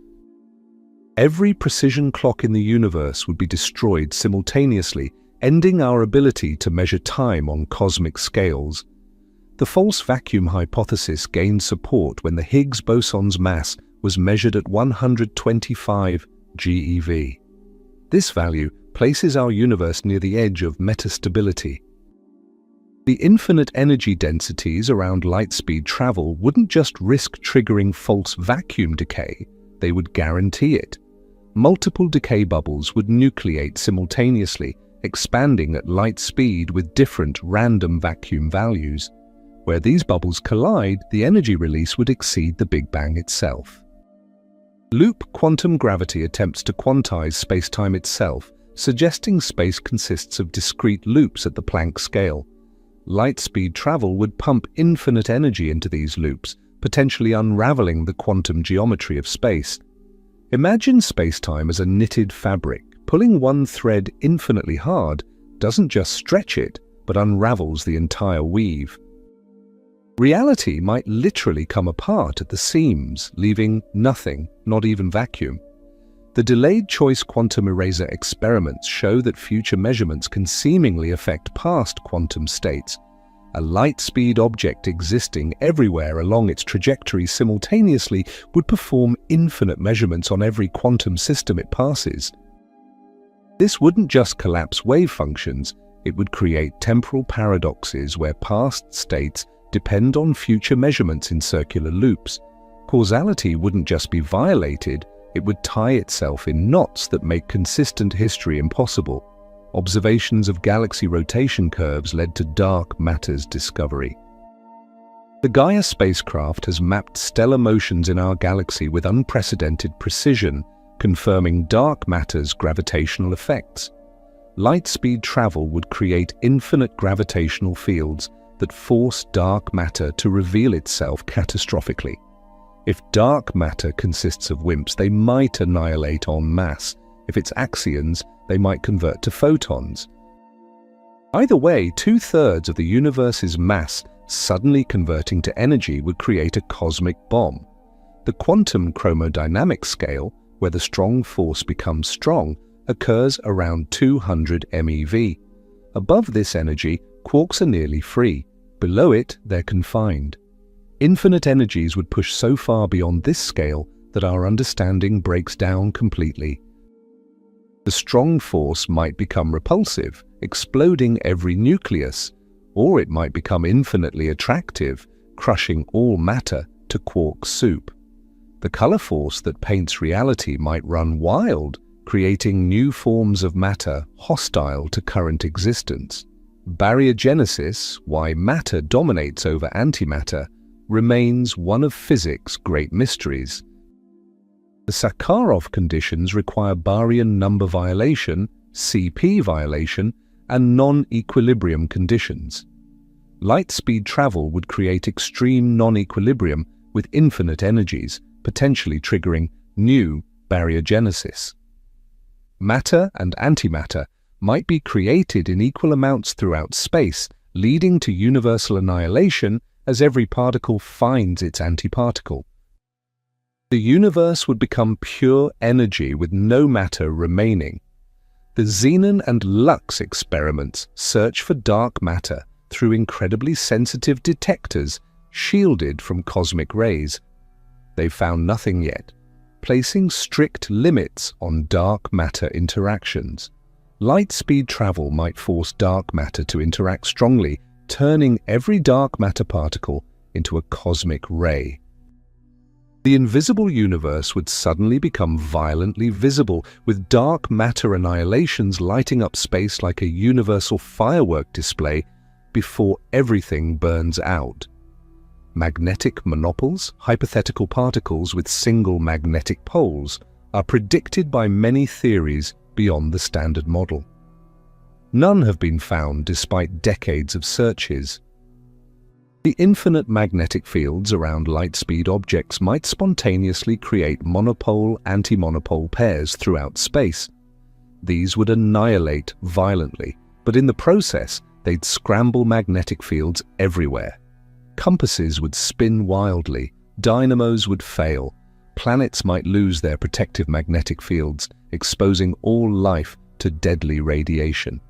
Every precision clock in the universe would be destroyed simultaneously, ending our ability to measure time on cosmic scales. The false vacuum hypothesis gained support when the Higgs boson's mass was measured at 125 GeV. This value places our universe near the edge of metastability. The infinite energy densities around light-speed travel wouldn't just risk triggering false vacuum decay, they would guarantee it. Multiple decay bubbles would nucleate simultaneously, expanding at light speed with different random vacuum values. Where these bubbles collide, the energy release would exceed the Big Bang itself. Loop quantum gravity attempts to quantize spacetime itself, suggesting space consists of discrete loops at the Planck scale. Light-speed travel would pump infinite energy into these loops, potentially unraveling the quantum geometry of space. Imagine spacetime as a knitted fabric. Pulling one thread infinitely hard doesn't just stretch it, but unravels the entire weave. Reality might literally come apart at the seams, leaving nothing, not even vacuum. The delayed choice quantum eraser experiments show that future measurements can seemingly affect past quantum states. A light-speed object existing everywhere along its trajectory simultaneously would perform infinite measurements on every quantum system it passes. This wouldn't just collapse wave functions, it would create temporal paradoxes where past states depend on future measurements in circular loops. Causality wouldn't just be violated, it would tie itself in knots that make consistent history impossible. Observations of galaxy rotation curves led to dark matter's discovery. The Gaia spacecraft has mapped stellar motions in our galaxy with unprecedented precision, confirming dark matter's gravitational effects. Light-speed travel would create infinite gravitational fields that force dark matter to reveal itself catastrophically. If dark matter consists of WIMPs, they might annihilate en masse. If it's axions, they might convert to photons. Either way, 2/3 of the universe's mass suddenly converting to energy would create a cosmic bomb. The quantum chromodynamic scale, where the strong force becomes strong, occurs around 200 MeV. Above this energy, quarks are nearly free. Below it, they're confined. Infinite energies would push so far beyond this scale that our understanding breaks down completely. The strong force might become repulsive, exploding every nucleus, or it might become infinitely attractive, crushing all matter to quark soup. The color force that paints reality might run wild, creating new forms of matter hostile to current existence. Baryogenesis, why matter dominates over antimatter, remains one of physics' great mysteries. The Sakharov conditions require baryon number violation, CP violation, and non-equilibrium conditions. Light-speed travel would create extreme non-equilibrium with infinite energies, potentially triggering new baryogenesis. Matter and antimatter might be created in equal amounts throughout space, leading to universal annihilation as every particle finds its antiparticle. The universe would become pure energy with no matter remaining. The Xenon and Lux experiments search for dark matter through incredibly sensitive detectors shielded from cosmic rays. They've found nothing yet, placing strict limits on dark matter interactions. Light-speed travel might force dark matter to interact strongly, turning every dark matter particle into a cosmic ray. The invisible universe would suddenly become violently visible, with dark matter annihilations lighting up space like a universal firework display before everything burns out. Magnetic monopoles, hypothetical particles with single magnetic poles, are predicted by many theories beyond the standard model. None have been found despite decades of searches. The infinite magnetic fields around light-speed objects might spontaneously create monopole-antimonopole pairs throughout space. These would annihilate violently, but in the process, they'd scramble magnetic fields everywhere. Compasses would spin wildly, dynamos would fail, planets might lose their protective magnetic fields, exposing all life to deadly radiation.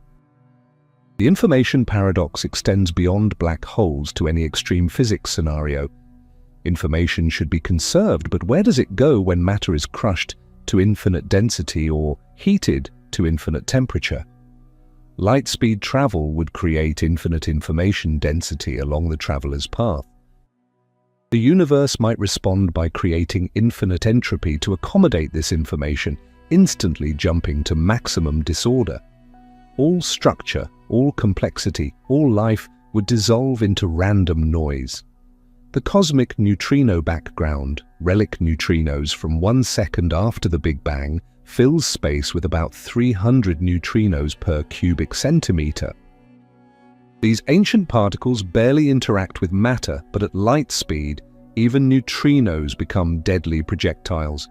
The information paradox extends beyond black holes to any extreme physics scenario. Information should be conserved, but where does it go when matter is crushed to infinite density or heated to infinite temperature? Light-speed travel would create infinite information density along the traveler's path. The universe might respond by creating infinite entropy to accommodate this information, instantly jumping to maximum disorder. All structure, all complexity, all life would dissolve into random noise. The cosmic neutrino background, relic neutrinos from 1 second after the Big Bang, fills space with about 300 neutrinos per cubic centimeter. These ancient particles barely interact with matter, but at light speed, even neutrinos become deadly projectiles.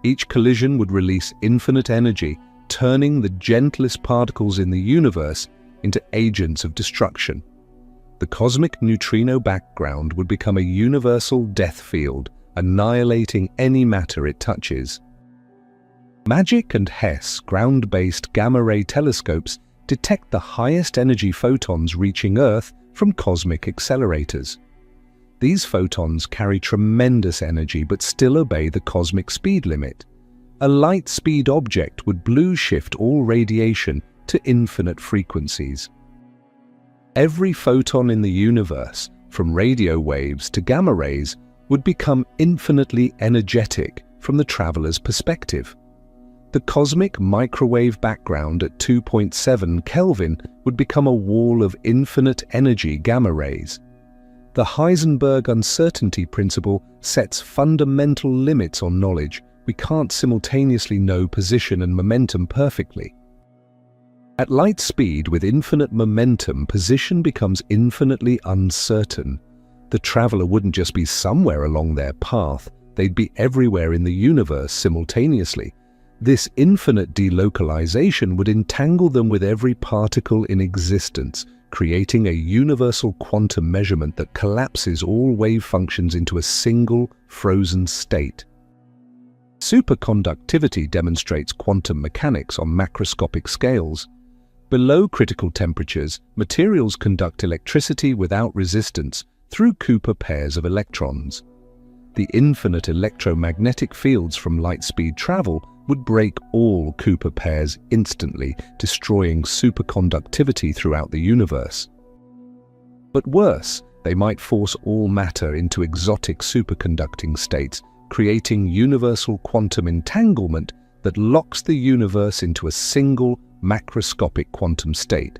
Each collision would release infinite energy, turning the gentlest particles in the universe into agents of destruction. The cosmic neutrino background would become a universal death field, annihilating any matter it touches. MAGIC and HESS ground-based gamma-ray telescopes detect the highest energy photons reaching Earth from cosmic accelerators. These photons carry tremendous energy but still obey the cosmic speed limit. A light-speed object would blue-shift all radiation to infinite frequencies. Every photon in the universe, from radio waves to gamma rays, would become infinitely energetic from the traveler's perspective. The cosmic microwave background at 2.7 Kelvin would become a wall of infinite energy gamma rays. The Heisenberg uncertainty principle sets fundamental limits on knowledge. We can't simultaneously know position and momentum perfectly. At light speed with infinite momentum, position becomes infinitely uncertain. The traveler wouldn't just be somewhere along their path, they'd be everywhere in the universe simultaneously. This infinite delocalization would entangle them with every particle in existence, creating a universal quantum measurement that collapses all wave functions into a single, frozen state. Superconductivity demonstrates quantum mechanics on macroscopic scales. Below critical temperatures, materials conduct electricity without resistance through Cooper pairs of electrons. The infinite electromagnetic fields from light-speed travel would break all Cooper pairs instantly, destroying superconductivity throughout the universe. But worse, they might force all matter into exotic superconducting states, creating universal quantum entanglement that locks the universe into a single macroscopic quantum state.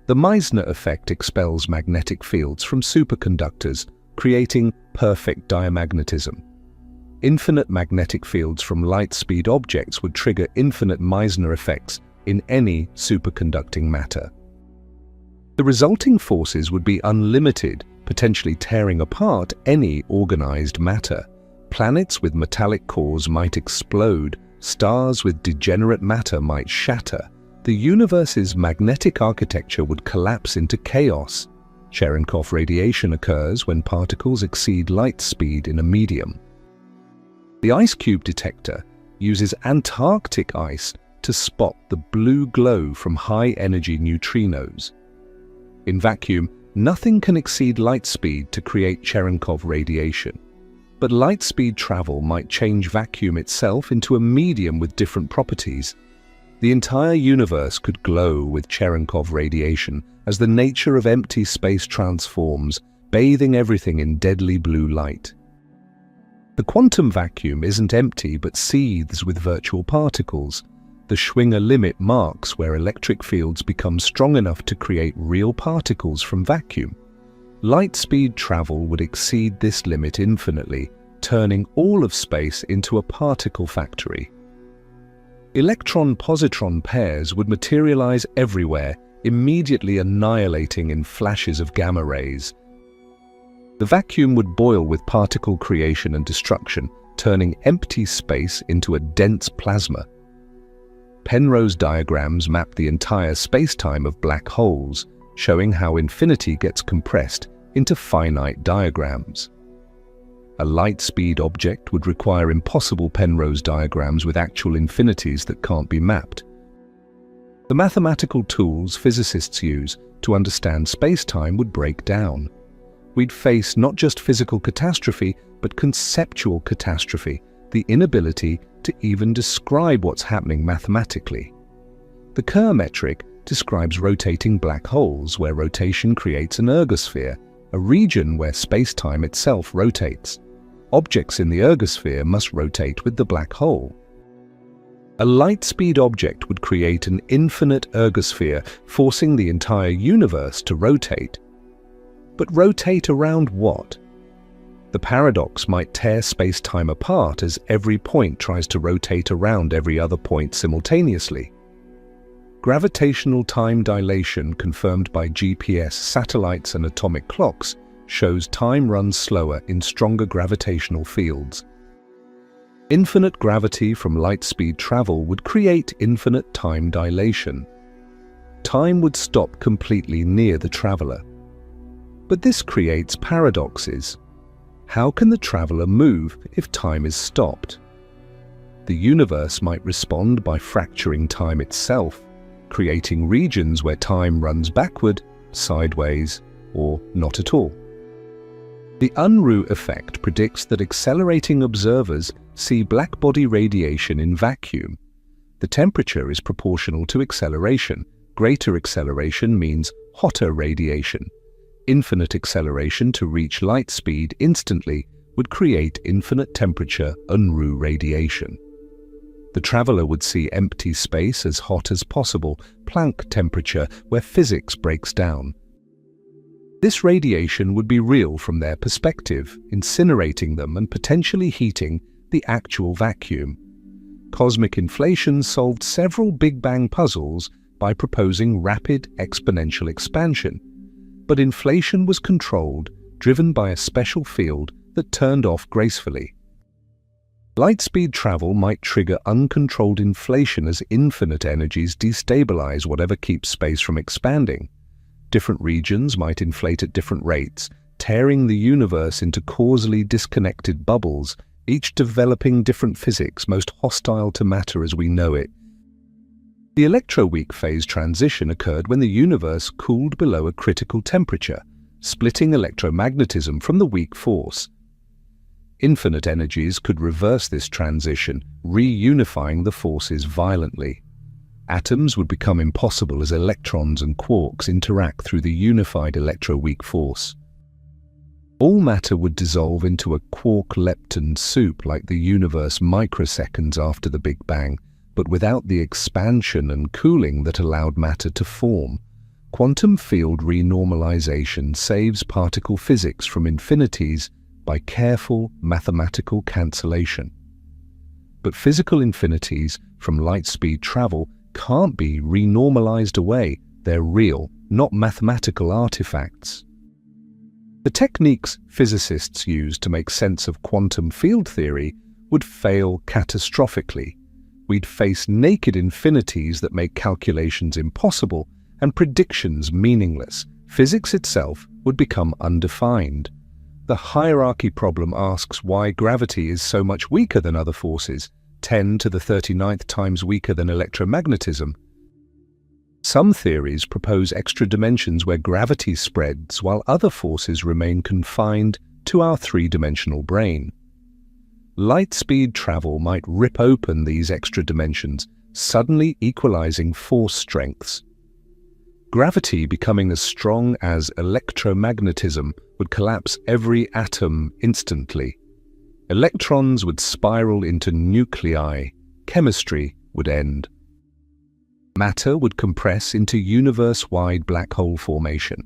The Meissner effect expels magnetic fields from superconductors, creating perfect diamagnetism. Infinite magnetic fields from light-speed objects would trigger infinite Meissner effects in any superconducting matter. The resulting forces would be unlimited, potentially tearing apart any organized matter. Planets with metallic cores might explode, stars with degenerate matter might shatter. The universe's magnetic architecture would collapse into chaos. Cherenkov radiation occurs when particles exceed light speed in a medium. The ice cube detector uses Antarctic ice to spot the blue glow from high-energy neutrinos. In vacuum, nothing can exceed light speed to create Cherenkov radiation. But light speed travel might change vacuum itself into a medium with different properties. The entire universe could glow with Cherenkov radiation as the nature of empty space transforms, bathing everything in deadly blue light. The quantum vacuum isn't empty but seethes with virtual particles. The Schwinger limit marks where electric fields become strong enough to create real particles from vacuum. Light-speed travel would exceed this limit infinitely, turning all of space into a particle factory. Electron-positron pairs would materialize everywhere, immediately annihilating in flashes of gamma rays. The vacuum would boil with particle creation and destruction, turning empty space into a dense plasma. Penrose diagrams map the entire spacetime of black holes, showing how infinity gets compressed into finite diagrams. A light-speed object would require impossible Penrose diagrams with actual infinities that can't be mapped. The mathematical tools physicists use to understand spacetime would break down. We'd face not just physical catastrophe, but conceptual catastrophe, the inability to even describe what's happening mathematically. The Kerr metric describes rotating black holes where rotation creates an ergosphere, a region where space-time itself rotates. Objects in the ergosphere must rotate with the black hole. A light-speed object would create an infinite ergosphere, forcing the entire universe to rotate. But rotate around what? The paradox might tear space-time apart as every point tries to rotate around every other point simultaneously. Gravitational time dilation, confirmed by GPS satellites and atomic clocks, shows time runs slower in stronger gravitational fields. Infinite gravity from light-speed travel would create infinite time dilation. Time would stop completely near the traveler. But this creates paradoxes. How can the traveler move if time is stopped? The universe might respond by fracturing time itself, creating regions where time runs backward, sideways, or not at all. The Unruh effect predicts that accelerating observers see blackbody radiation in vacuum. The temperature is proportional to acceleration. Greater acceleration means hotter radiation. Infinite acceleration to reach light speed instantly would create infinite temperature Unruh radiation. The traveler would see empty space as hot as possible, Planck temperature, where physics breaks down. This radiation would be real from their perspective, incinerating them and potentially heating the actual vacuum. Cosmic inflation solved several Big Bang puzzles by proposing rapid exponential expansion. But inflation was controlled, driven by a special field that turned off gracefully. Light-speed travel might trigger uncontrolled inflation as infinite energies destabilize whatever keeps space from expanding. Different regions might inflate at different rates, tearing the universe into causally disconnected bubbles, each developing different physics most hostile to matter as we know it. The electroweak phase transition occurred when the universe cooled below a critical temperature, splitting electromagnetism from the weak force. Infinite energies could reverse this transition, reunifying the forces violently. Atoms would become impossible as electrons and quarks interact through the unified electroweak force. All matter would dissolve into a quark-lepton soup like the universe microseconds after the Big Bang, but without the expansion and cooling that allowed matter to form. Quantum field renormalization saves particle physics from infinities by careful mathematical cancellation. But physical infinities from light-speed travel can't be renormalized away. They're real, not mathematical artifacts. The techniques physicists use to make sense of quantum field theory would fail catastrophically. We'd face naked infinities that make calculations impossible and predictions meaningless. Physics itself would become undefined. The hierarchy problem asks why gravity is so much weaker than other forces, 10 to the 39th times weaker than electromagnetism. Some theories propose extra dimensions where gravity spreads while other forces remain confined to our three-dimensional brain. Light-speed travel might rip open these extra dimensions, suddenly equalizing force strengths. Gravity becoming as strong as electromagnetism would collapse every atom instantly. Electrons would spiral into nuclei. Chemistry would end. Matter would compress into universe-wide black hole formation.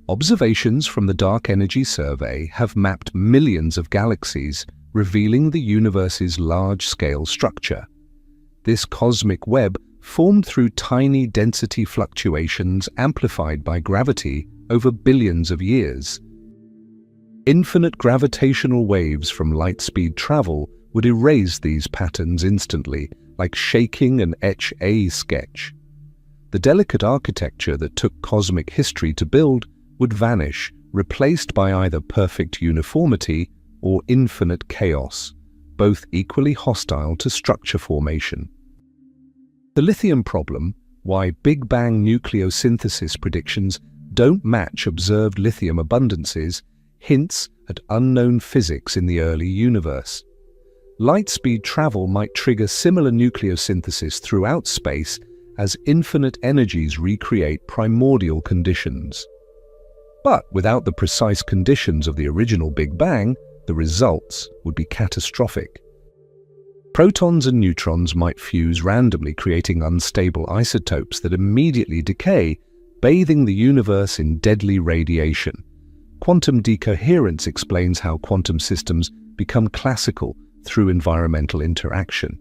Observations from the Dark Energy Survey have mapped millions of galaxies, revealing the universe's large-scale structure. This cosmic web formed through tiny density fluctuations amplified by gravity over billions of years. Infinite gravitational waves from light-speed travel would erase these patterns instantly, like shaking an Etch-A sketch. The delicate architecture that took cosmic history to build would vanish, replaced by either perfect uniformity or infinite chaos, both equally hostile to structure formation. The lithium problem, why Big Bang nucleosynthesis predictions don't match observed lithium abundances, hints at unknown physics in the early universe. Light-speed travel might trigger similar nucleosynthesis throughout space as infinite energies recreate primordial conditions. But without the precise conditions of the original Big Bang, the results would be catastrophic. Protons and neutrons might fuse randomly, creating unstable isotopes that immediately decay, bathing the universe in deadly radiation. Quantum decoherence explains how quantum systems become classical through environmental interaction.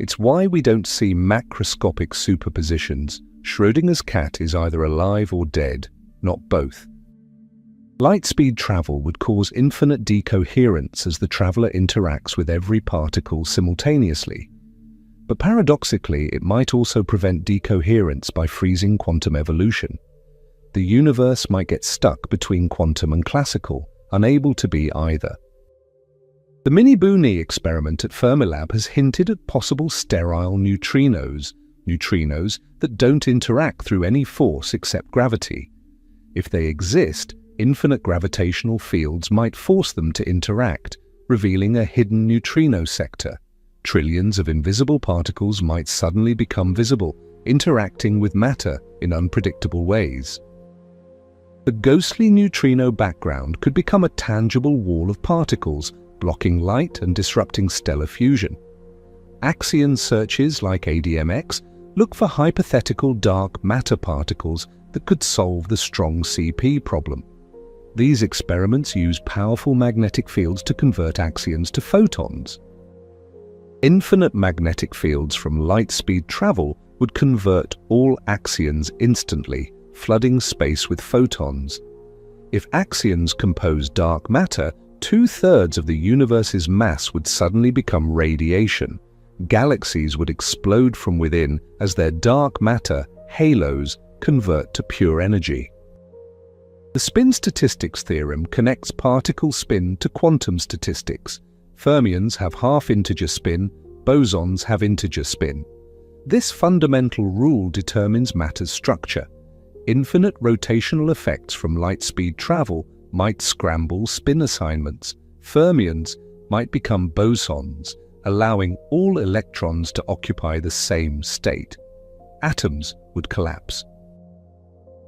It's why we don't see macroscopic superpositions. Schrödinger's cat is either alive or dead, not both. Light-speed travel would cause infinite decoherence as the traveler interacts with every particle simultaneously. But paradoxically, it might also prevent decoherence by freezing quantum evolution. The universe might get stuck between quantum and classical, unable to be either. The Mini-Booney experiment at Fermilab has hinted at possible sterile neutrinos that don't interact through any force except gravity. If they exist, infinite gravitational fields might force them to interact, revealing a hidden neutrino sector. Trillions of invisible particles might suddenly become visible, interacting with matter in unpredictable ways. The ghostly neutrino background could become a tangible wall of particles, blocking light and disrupting stellar fusion. Axion searches like ADMX look for hypothetical dark matter particles that could solve the strong CP problem. These experiments use powerful magnetic fields to convert axions to photons. Infinite magnetic fields from light-speed travel would convert all axions instantly, flooding space with photons. If axions compose dark matter, 2/3 of the universe's mass would suddenly become radiation. Galaxies would explode from within as their dark matter, halos, convert to pure energy. The spin statistics theorem connects particle spin to quantum statistics. Fermions have half-integer spin, bosons have integer spin. This fundamental rule determines matter's structure. Infinite rotational effects from light-speed travel might scramble spin assignments. Fermions might become bosons, allowing all electrons to occupy the same state. Atoms would collapse.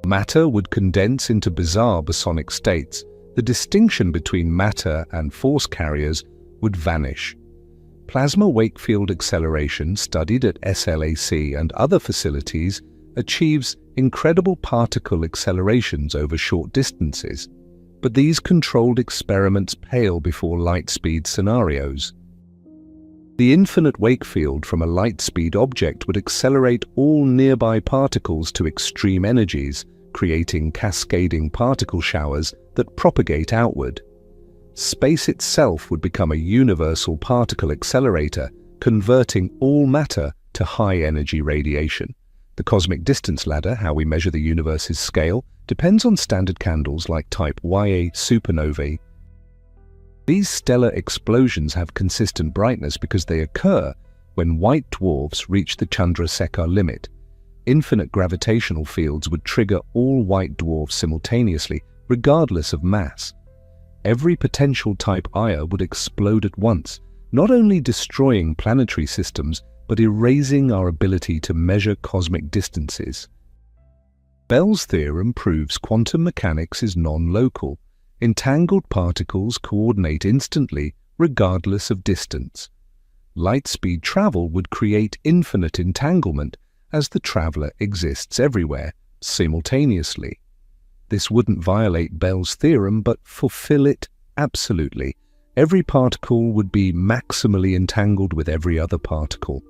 Matter would condense into bizarre bosonic states. The distinction between matter and force carriers would vanish. Plasma wake field acceleration, studied at SLAC and other facilities, achieves incredible particle accelerations over short distances. But these controlled experiments pale before light-speed scenarios. The infinite wake field from a light-speed object would accelerate all nearby particles to extreme energies, creating cascading particle showers that propagate outward. Space itself would become a universal particle accelerator, converting all matter to high-energy radiation. The cosmic distance ladder, how we measure the universe's scale, depends on standard candles like type Ia supernovae. These stellar explosions have consistent brightness because they occur when white dwarfs reach the Chandrasekhar limit. Infinite gravitational fields would trigger all white dwarfs simultaneously, regardless of mass. Every potential type Ia would explode at once, not only destroying planetary systems, but erasing our ability to measure cosmic distances. Bell's theorem proves quantum mechanics is non-local. Entangled particles coordinate instantly, regardless of distance. Light-speed travel would create infinite entanglement, as the traveler exists everywhere, simultaneously. This wouldn't violate Bell's theorem, but fulfill it absolutely. Every particle would be maximally entangled with every other particle.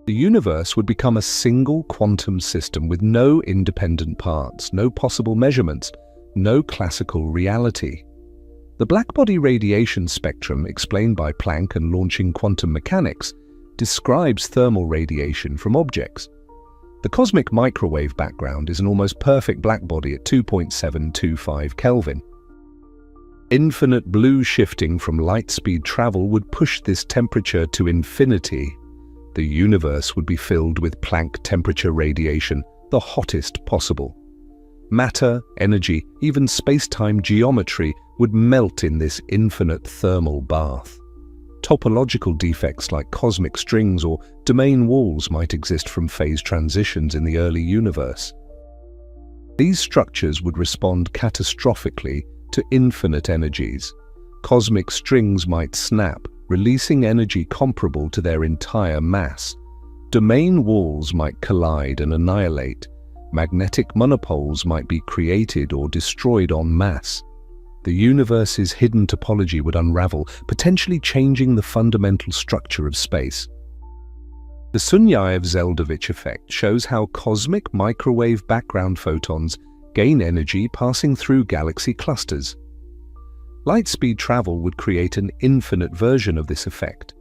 The universe would become a single quantum system with no independent parts, no possible measurements, no classical reality. The blackbody radiation spectrum, explained by Planck and launching quantum mechanics, describes thermal radiation from objects. The cosmic microwave background is an almost perfect blackbody at 2.725 Kelvin. Infinite blue shifting from light-speed travel would push this temperature to infinity. The universe would be filled with Planck temperature radiation, the hottest possible. Matter, energy, even space-time geometry would melt in this infinite thermal bath. Topological defects like cosmic strings or domain walls might exist from phase transitions in the early universe. These structures would respond catastrophically to infinite energies. Cosmic strings might snap, releasing energy comparable to their entire mass. Domain walls might collide and annihilate. Magnetic monopoles might be created or destroyed en masse. The universe's hidden topology would unravel, potentially changing the fundamental structure of space. The Sunyaev-Zeldovich effect shows how cosmic microwave background photons gain energy passing through galaxy clusters. Light-speed travel would create an infinite version of this effect.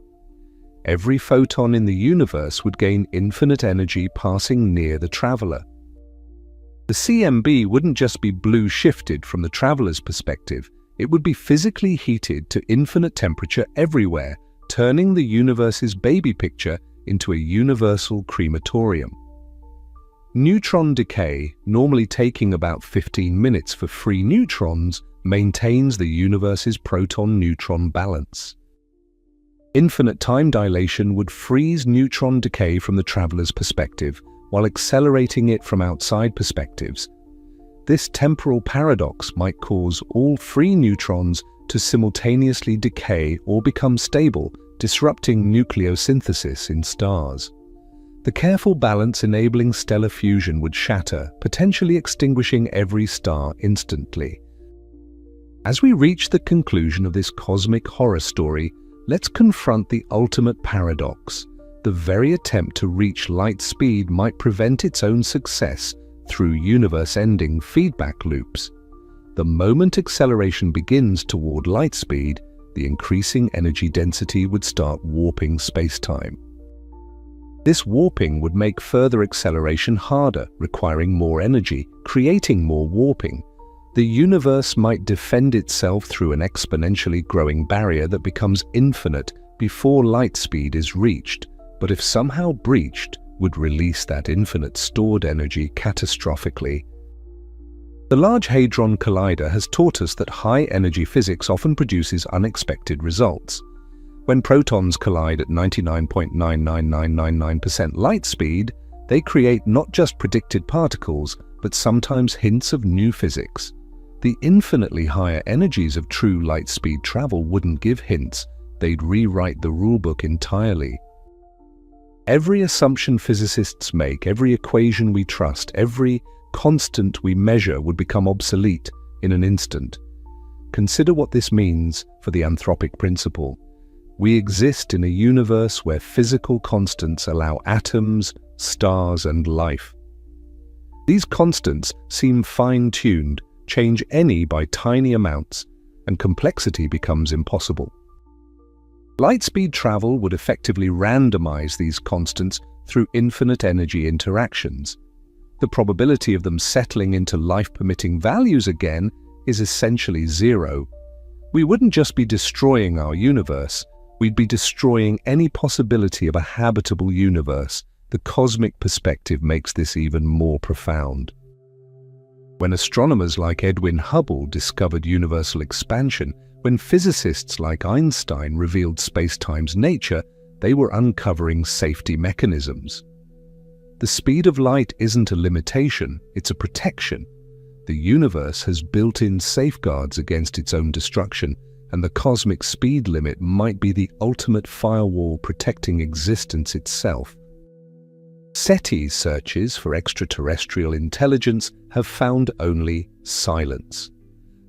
Every photon in the universe would gain infinite energy passing near the traveler. The CMB wouldn't just be blue shifted from the traveler's perspective, it would be physically heated to infinite temperature everywhere, turning the universe's baby picture into a universal crematorium. Neutron decay, normally taking about 15 minutes for free neutrons, maintains the universe's proton-neutron balance. Infinite time dilation would freeze neutron decay from the traveler's perspective, while accelerating it from outside perspectives. This temporal paradox might cause all free neutrons to simultaneously decay or become stable, disrupting nucleosynthesis in stars. The careful balance enabling stellar fusion would shatter, potentially extinguishing every star instantly. As we reach the conclusion of this cosmic horror story, let's confront the ultimate paradox. The very attempt to reach light speed might prevent its own success through universe-ending feedback loops. The moment acceleration begins toward light speed, the increasing energy density would start warping spacetime. This warping would make further acceleration harder, requiring more energy, creating more warping. The universe might defend itself through an exponentially growing barrier that becomes infinite before light speed is reached, but if somehow breached, would release that infinite stored energy catastrophically. The Large Hadron Collider has taught us that high-energy physics often produces unexpected results. When protons collide at 99.99999% light speed, they create not just predicted particles, but sometimes hints of new physics. The infinitely higher energies of true light-speed travel wouldn't give hints, they'd rewrite the rulebook entirely. Every assumption physicists make, every equation we trust, every constant we measure would become obsolete in an instant. Consider what this means for the anthropic principle. We exist in a universe where physical constants allow atoms, stars, and life. These constants seem fine-tuned, change any by tiny amounts, and complexity becomes impossible. Light-speed travel would effectively randomize these constants through infinite energy interactions. The probability of them settling into life-permitting values again is essentially zero. We wouldn't just be destroying our universe, we'd be destroying any possibility of a habitable universe. The cosmic perspective makes this even more profound. When astronomers like Edwin Hubble discovered universal expansion, when physicists like Einstein revealed spacetime's nature, they were uncovering safety mechanisms. The speed of light isn't a limitation, it's a protection. The universe has built-in safeguards against its own destruction, and the cosmic speed limit might be the ultimate firewall protecting existence itself. SETI's searches for extraterrestrial intelligence have found only silence.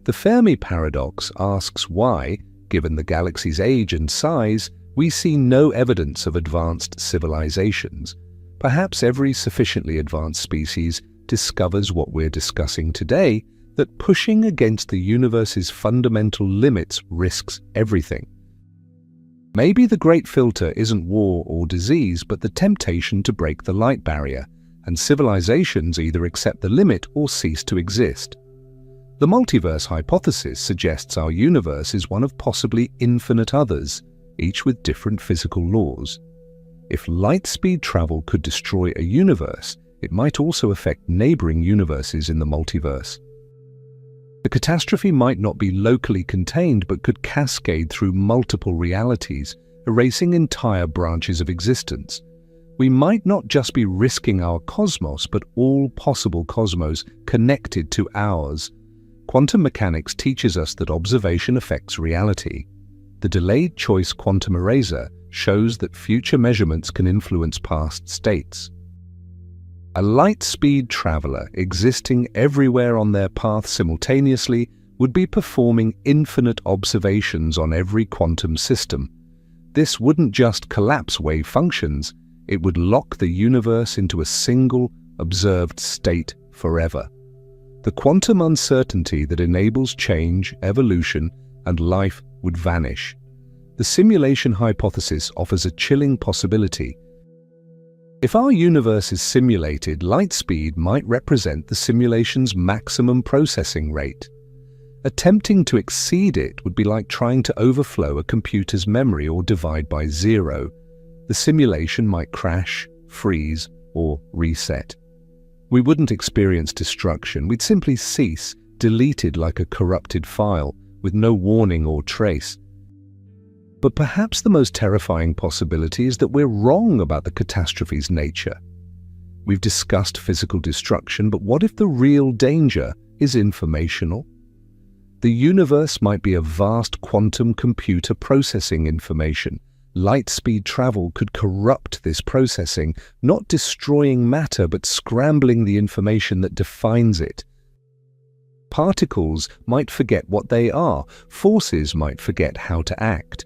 The Fermi paradox asks why, given the galaxy's age and size, we see no evidence of advanced civilizations. Perhaps every sufficiently advanced species discovers what we're discussing today, that pushing against the universe's fundamental limits risks everything. Maybe the great filter isn't war or disease, but the temptation to break the light barrier, and civilizations either accept the limit or cease to exist. The multiverse hypothesis suggests our universe is one of possibly infinite others, each with different physical laws. If light-speed travel could destroy a universe, it might also affect neighboring universes in the multiverse. The catastrophe might not be locally contained but could cascade through multiple realities, erasing entire branches of existence. We might not just be risking our cosmos, but all possible cosmos connected to ours. Quantum mechanics teaches us that observation affects reality. The delayed choice quantum eraser shows that future measurements can influence past states. A light-speed traveler existing everywhere on their path simultaneously would be performing infinite observations on every quantum system. This wouldn't just collapse wave functions, it would lock the universe into a single, observed state forever. The quantum uncertainty that enables change, evolution, and life would vanish. The simulation hypothesis offers a chilling possibility. If our universe is simulated, light speed might represent the simulation's maximum processing rate. Attempting to exceed it would be like trying to overflow a computer's memory or divide by zero. The simulation might crash, freeze, or reset. We wouldn't experience destruction, we'd simply cease, deleted like a corrupted file, with no warning or trace. But perhaps the most terrifying possibility is that we're wrong about the catastrophe's nature. We've discussed physical destruction, but what if the real danger is informational? The universe might be a vast quantum computer processing information. Light-speed travel could corrupt this processing, not destroying matter but scrambling the information that defines it. Particles might forget what they are, forces might forget how to act.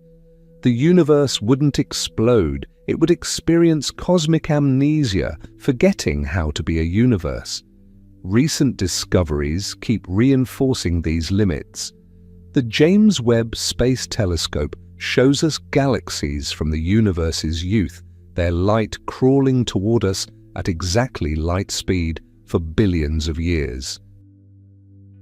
The universe wouldn't explode, it would experience cosmic amnesia, forgetting how to be a universe. Recent discoveries keep reinforcing these limits. The James Webb Space Telescope shows us galaxies from the universe's youth, their light crawling toward us at exactly light speed for billions of years.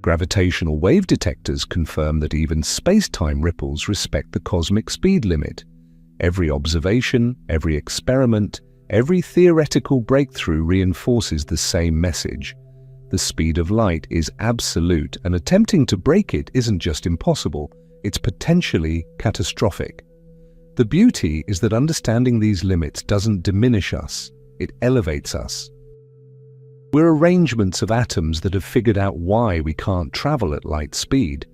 Gravitational wave detectors confirm that even spacetime ripples respect the cosmic speed limit. Every observation, every experiment, every theoretical breakthrough reinforces the same message. The speed of light is absolute, and attempting to break it isn't just impossible, it's potentially catastrophic. The beauty is that understanding these limits doesn't diminish us, it elevates us. We're arrangements of atoms that have figured out why we can't travel at light speed.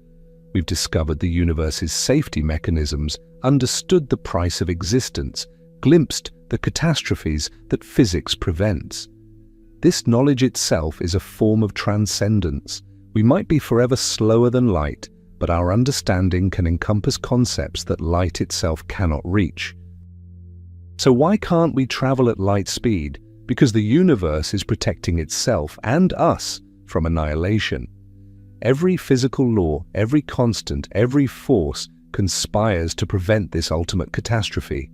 We've discovered the universe's safety mechanisms, understood the price of existence, glimpsed the catastrophes that physics prevents. This knowledge itself is a form of transcendence. We might be forever slower than light, but our understanding can encompass concepts that light itself cannot reach. So why can't we travel at light speed? Because the universe is protecting itself and us from annihilation. Every physical law, every constant, every force conspires to prevent this ultimate catastrophe.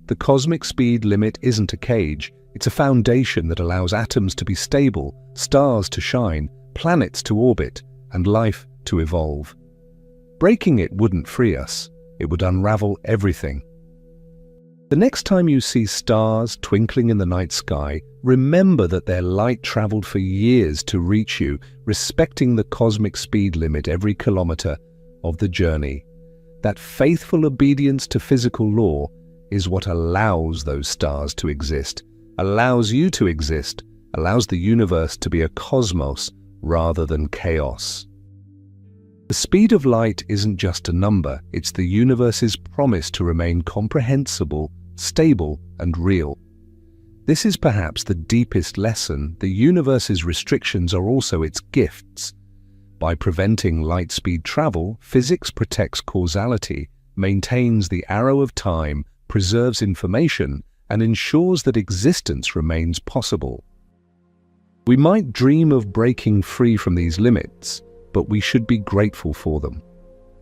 The cosmic speed limit isn't a cage, it's a foundation that allows atoms to be stable, stars to shine, planets to orbit, and life to evolve. Breaking it wouldn't free us, it would unravel everything. The next time you see stars twinkling in the night sky, remember that their light traveled for years to reach you, respecting the cosmic speed limit every kilometer of the journey. That faithful obedience to physical law is what allows those stars to exist, allows you to exist, allows the universe to be a cosmos rather than chaos. The speed of light isn't just a number, it's the universe's promise to remain comprehensible, stable, and real. This is perhaps the deepest lesson. The universe's restrictions are also its gifts. By preventing light-speed travel, physics protects causality, maintains the arrow of time, preserves information, and ensures that existence remains possible. We might dream of breaking free from these limits, but we should be grateful for them.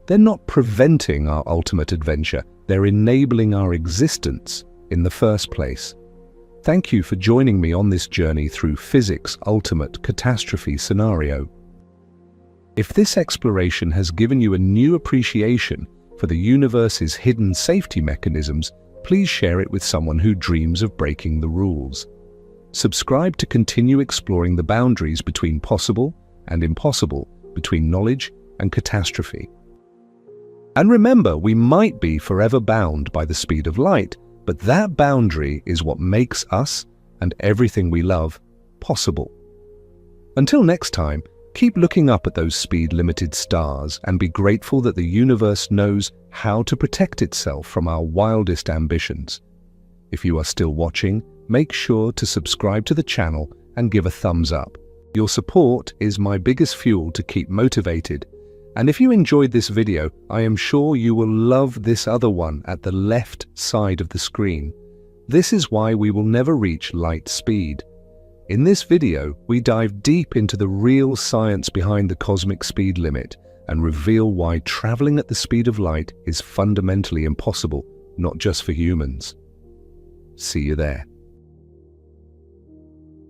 They're not preventing our ultimate adventure, they're enabling our existence in the first place. Thank you for joining me on this journey through physics' ultimate catastrophe scenario. If this exploration has given you a new appreciation for the universe's hidden safety mechanisms, please share it with someone who dreams of breaking the rules. Subscribe to continue exploring the boundaries between possible and impossible, between knowledge and catastrophe. And remember, we might be forever bound by the speed of light, but that boundary is what makes us and everything we love possible. Until next time, Keep looking up at those speed-limited stars and be grateful that the universe knows how to protect itself from our wildest ambitions. If you are still watching, make sure to subscribe to the channel and give a thumbs up. Your support is my biggest fuel to keep motivated. And if you enjoyed this video, I am sure you will love this other one at the left side of the screen. This is why we will never reach light speed. In this video, we dive deep into the real science behind the cosmic speed limit and reveal why traveling at the speed of light is fundamentally impossible, not just for humans. See you there.